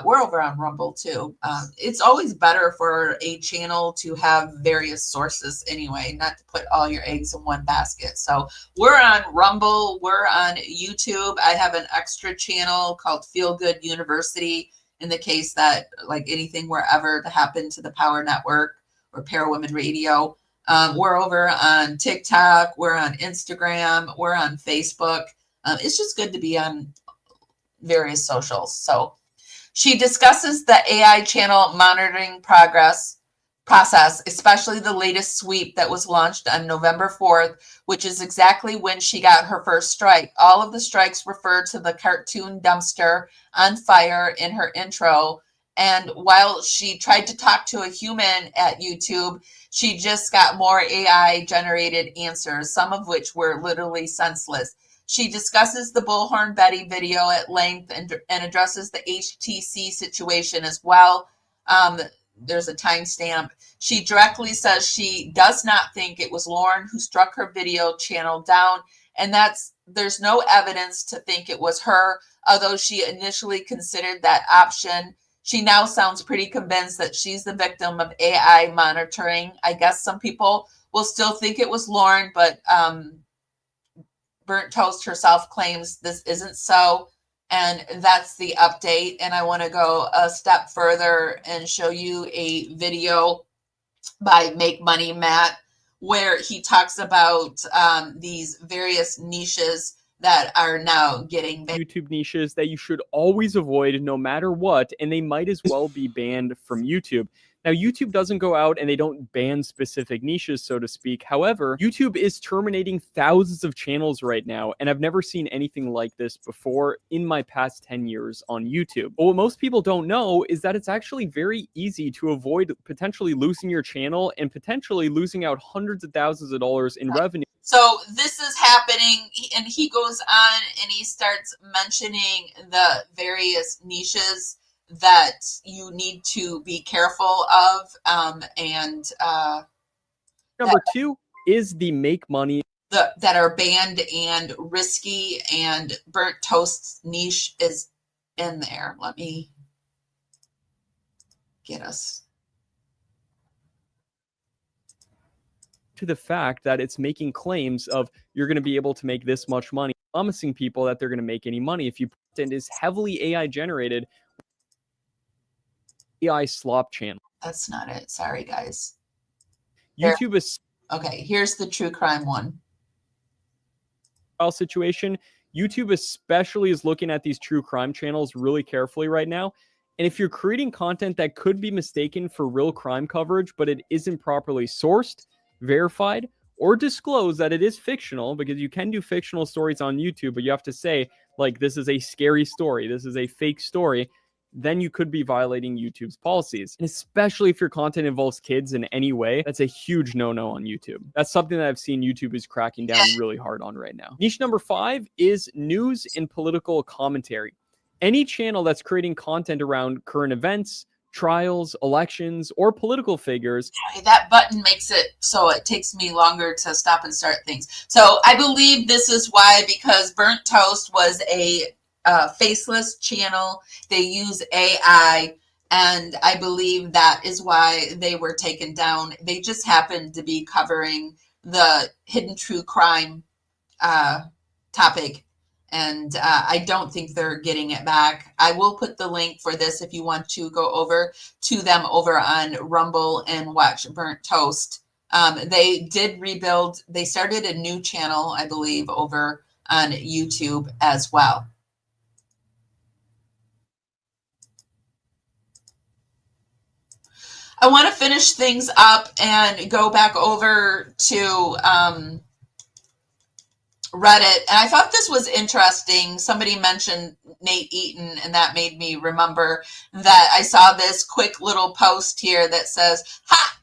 We're over on Rumble too. It's always better for a channel to have various sources anyway, not to put all your eggs in one basket. So we're on Rumble, we're on YouTube. I have an extra channel called Feel Good University in the case that like anything were ever to happen to the Power Network or Para Women Radio. We're over on TikTok, we're on Instagram, we're on Facebook. It's just good to be on various socials. So she discusses the AI channel monitoring process, especially the latest sweep that was launched on November 4th, which is exactly when she got her first strike. All of the strikes refer to the cartoon dumpster on fire in her intro. And while she tried to talk to a human at YouTube, she just got more AI generated answers, some of which were literally senseless. She discusses the Bullhorn Betty video at length and addresses the HTC situation as well. There's a timestamp. She directly says she does not think it was Lauren who struck her video channel down, and there's no evidence to think it was her, although she initially considered that option. She now sounds pretty convinced that she's the victim of AI monitoring. I guess some people will still think it was Lauren, but Burnt Toast herself claims this isn't so. And that's the update. And I want to go a step further and show you a video by Make Money Matt, where he talks about these various niches that are now getting banned. YouTube niches that you should always avoid no matter what, and they might as well be banned from YouTube. Now, YouTube doesn't go out and they don't ban specific niches, so to speak. However, YouTube is terminating thousands of channels right now, and I've never seen anything like this before in my past 10 years on YouTube. But what most people don't know is that it's actually very easy to avoid potentially losing your channel and potentially losing out hundreds of thousands of dollars in revenue. So this is happening, and he goes on and he starts mentioning the various niches that you need to be careful of. Number two is the make money that are banned and risky, and Burnt Toast's niche is in there. Let me get us to the fact that it's making claims of you're going to be able to make this much money, promising people that they're going to make any money. If you pretend is heavily AI generated, AI slop channel. That's not it. Sorry, guys. YouTube is okay. Here's the true crime one. Situation. YouTube especially is looking at these true crime channels really carefully right now. And if you're creating content that could be mistaken for real crime coverage, but it isn't properly sourced, verified, or disclosed that it is fictional, because you can do fictional stories on YouTube, but you have to say, like, this is a scary story, this is a fake story, then you could be violating YouTube's policies. And especially if your content involves kids in any way, that's a huge no-no on YouTube. That's something that I've seen YouTube is cracking down really hard on right now. Niche number 5 is news and political commentary. Any channel that's creating content around current events, trials, elections, or political figures. That button makes it so it takes me longer to stop and start things. So I believe this is why, because Burnt Toast was a faceless channel. They use AI, and I believe that is why they were taken down. They just happened to be covering the hidden true crime topic, and I don't think they're getting it back. I will put the link for this if you want to go over to them over on Rumble and watch Burnt Toast They did rebuild. They started a new channel, I believe, over on YouTube as well. I want to finish things up and go back over to Reddit. And I thought this was interesting. Somebody mentioned Nate Eaton, and that made me remember that I saw this quick little post here that says, "Ha!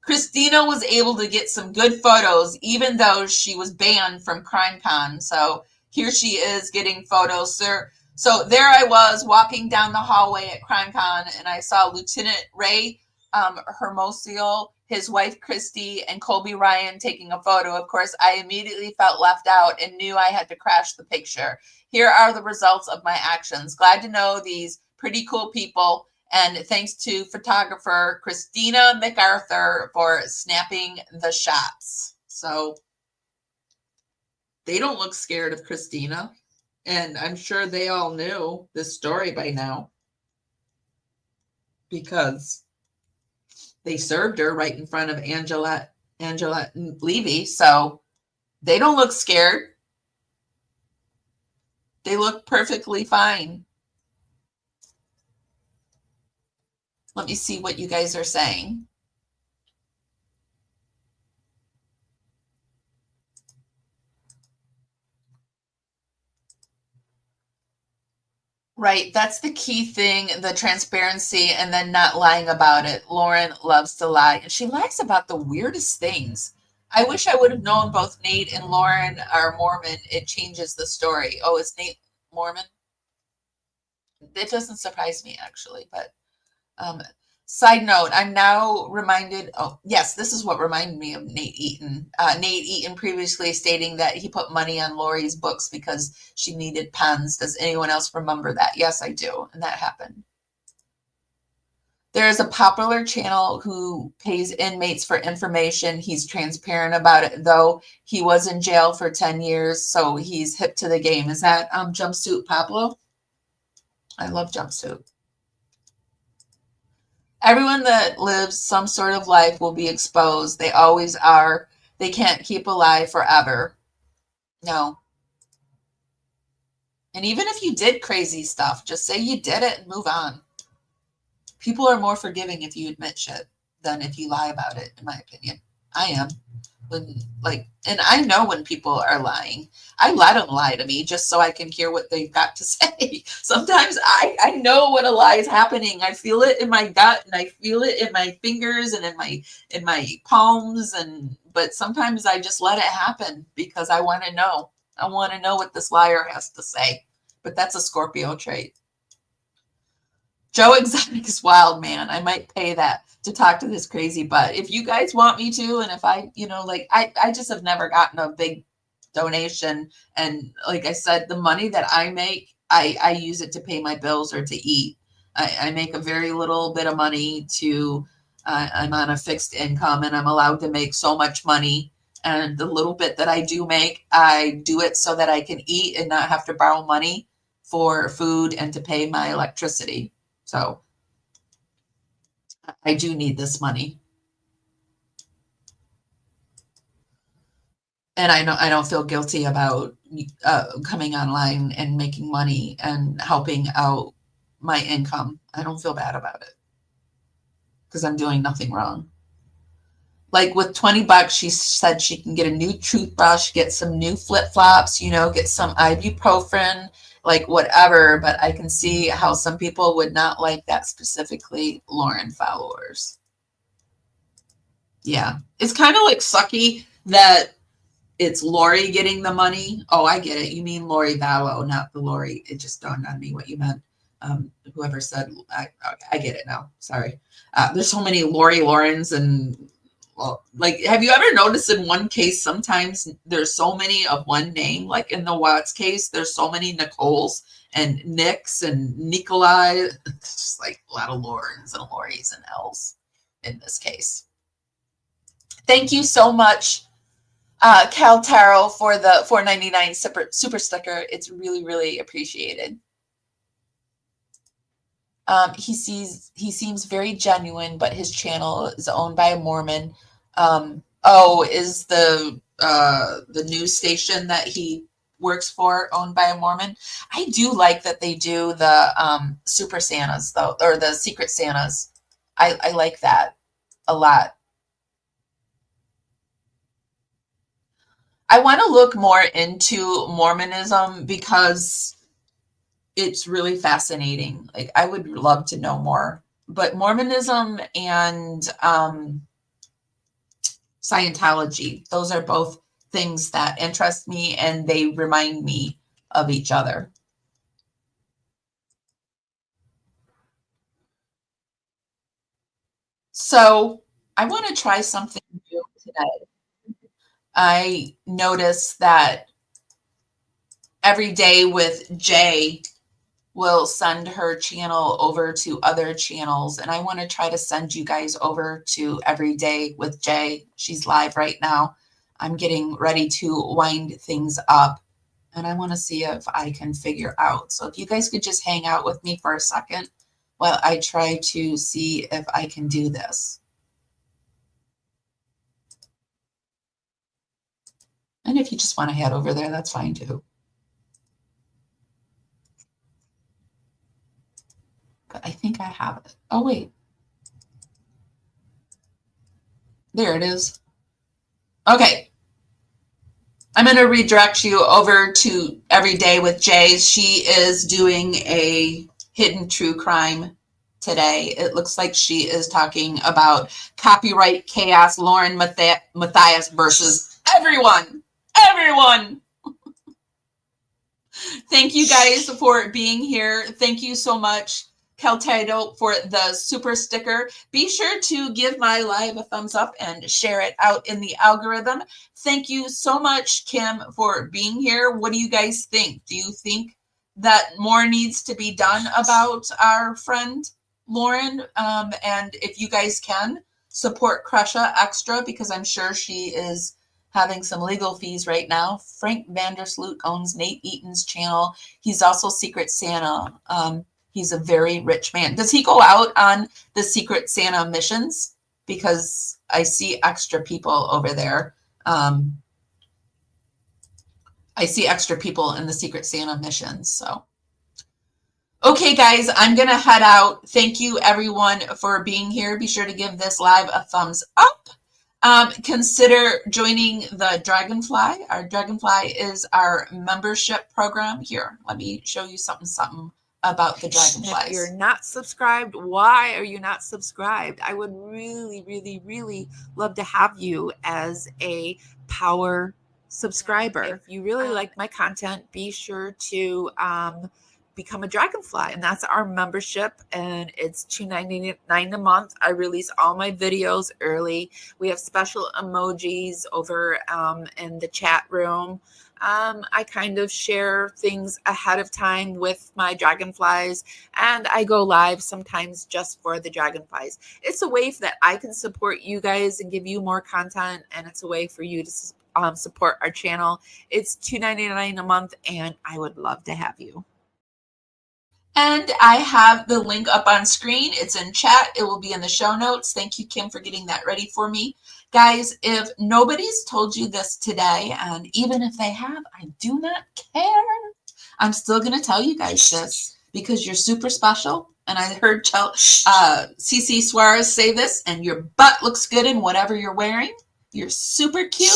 Christina was able to get some good photos, even though she was banned from CrimeCon." So here she is getting photos, sir. So there I was walking down the hallway at CrimeCon, and I saw Lieutenant Ray Hermosillo, his wife Christy, and Colby Ryan taking a photo. Of course, I immediately felt left out and knew I had to crash the picture. Here are the results of my actions. Glad to know these pretty cool people. And thanks to photographer Christina MacArthur for snapping the shots. So they don't look scared of Christina. And I'm sure they all knew this story by now, because they served her right in front of Angela Levy. So they don't look scared. They look perfectly fine. Let me see what you guys are saying. Right, that's the key thing, the transparency, and then not lying about it. Lauren loves to lie, and she lies about the weirdest things. I wish I would have known both Nate and Lauren are Mormon. It changes the story. Oh, is Nate Mormon? It doesn't surprise me, actually, but side note, I'm now reminded, oh, yes, this is what reminded me of Nate Eaton. Nate Eaton previously stating that he put money on Lori's books because she needed pens. Does anyone else remember that? Yes, I do, and that happened. There is a popular channel who pays inmates for information. He's transparent about it, though he was in jail for 10 years, so he's hip to the game. Is that Jumpsuit Pablo? I love Jumpsuit. Everyone that lives some sort of life will be exposed. They always are. They can't keep a lie forever. No. And even if you did crazy stuff, just say you did it and move on. People are more forgiving if you admit shit than if you lie about it, in my opinion. I am. And I know when people are lying. I let them lie to me just so I can hear what they've got to say. Sometimes I know when a lie is happening. I feel it in my gut, and I feel it in my fingers and in my palms, but sometimes I just let it happen because I want to know. I want to know what this liar has to say. But that's a Scorpio trait. Joe Exotic is wild, man. I might pay that to talk to this crazy butt. If you guys want me to, and if I, I just have never gotten a big donation. And like I said, the money that I make, I use it to pay my bills or to eat. I make a very little bit of money I'm on a fixed income, and I'm allowed to make so much money. And the little bit that I do make, I do it so that I can eat and not have to borrow money for food and to pay my electricity. So I do need this money. And I don't feel guilty about coming online and making money and helping out my income. I don't feel bad about it because I'm doing nothing wrong. Like with $20, she said she can get a new toothbrush, get some new flip-flops, get some ibuprofen, like whatever. But I can see how some people would not like that, specifically Lauren followers. Yeah. It's kind of like sucky that it's Lori getting the money. Oh, I get it. You mean Lori Vallow, not the Lori. It just dawned on me what you meant. Whoever said, I get it now. Sorry. There's so many Lori Laurens, and have you ever noticed in one case, sometimes there's so many of one name, like in the Watts case, there's so many Nicoles and Nicks and Nikolai. It's just like a lot of Laurens and Loris and L's in this case. Thank you so much, Cal Taro, for the $4.99 super sticker. It's really, really appreciated. He seems very genuine, but his channel is owned by a Mormon. Oh, is the news station that he works for owned by a Mormon? I do like that they do the Super Santas though, or the Secret Santas. I like that a lot. I want to look more into Mormonism because it's really fascinating. Like, I would love to know more. But Mormonism and Scientology, those are both things that interest me, and they remind me of each other. So I want to try something new today. I noticed that Every Day with Jay will send her channel over to other channels, and I want to try to send you guys over to Every Day with Jay. She's live right now. I'm getting ready to wind things up, and I want to see if I can figure out. So if you guys could just hang out with me for a second while I try to see if I can do this. And if you just want to head over there, that's fine too. But I think I have it. Oh, wait. There it is. Okay. I'm going to redirect you over to Every Day with Jay. She is doing a hidden true crime today. It looks like she is talking about copyright chaos, Lauren Matthias versus everyone. Everyone. Thank you guys for being here. Thank you so much, Keltido, for the super sticker. Be sure to give my live a thumbs up and share it out in the algorithm. Thank you so much, Kim, for being here. What do you guys think? Do you think that more needs to be done about our friend Lauren? And if you guys can, support Kresha extra, because I'm sure she is having some legal fees right now. Frank Vandersloot owns Nate Eaton's channel. He's also Secret Santa. He's a very rich man. Does he go out on the Secret Santa missions? Because I see extra people over there. I see extra people in the Secret Santa missions. So, okay, guys, I'm going to head out. Thank you, everyone, for being here. Be sure to give this live a thumbs up. Consider joining the Dragonfly. Our Dragonfly is our membership program. Here, let me show you something about the Dragonflies. If you're not subscribed, why are you not subscribed? I would really, really, really love to have you as a power subscriber. If you really like my content, be sure to become a Dragonfly, and that's our membership, and it's $2.99 a month. I release all my videos early. We have special emojis over in the chat room. I kind of share things ahead of time with my Dragonflies, and I go live sometimes just for the Dragonflies. It's a way that I can support you guys and give you more content, and it's a way for you to support our channel. It's $2.99 a month, and I would love to have you. And I have the link up on screen. It's in chat. It will be in the show notes. Thank you, Kim, for getting that ready for me. Guys, if nobody's told you this today, and even if they have, I do not care. I'm still going to tell you guys this because you're super special. And I heard CC Suarez say this, and your butt looks good in whatever you're wearing. You're super cute.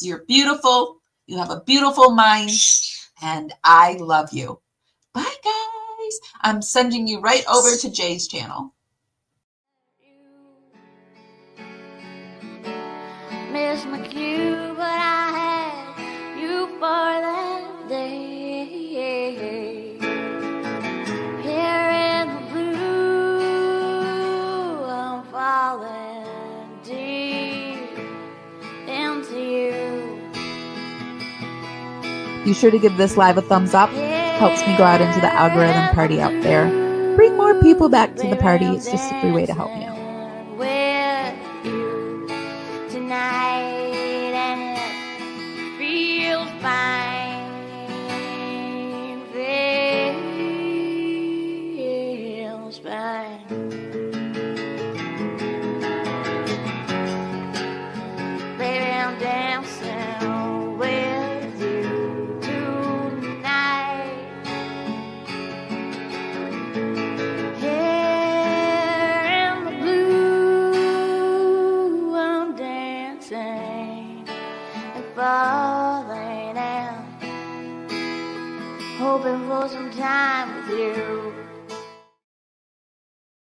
You're beautiful. You have a beautiful mind. And I love you. Bye, guys. I'm sending you right over to Jay's channel. Miss my cue, but I had you for that day. Here in the blue, I'm falling deep into you. Be sure to give this live a thumbs up. Helps me go out into the algorithm party out there. Bring more people back to the party. It's just a free way to help me out. With you tonight, and it feels fine. Feels fine. dancing with you tonight. Here in the blue, I'm dancing and falling out, hoping for some time with you.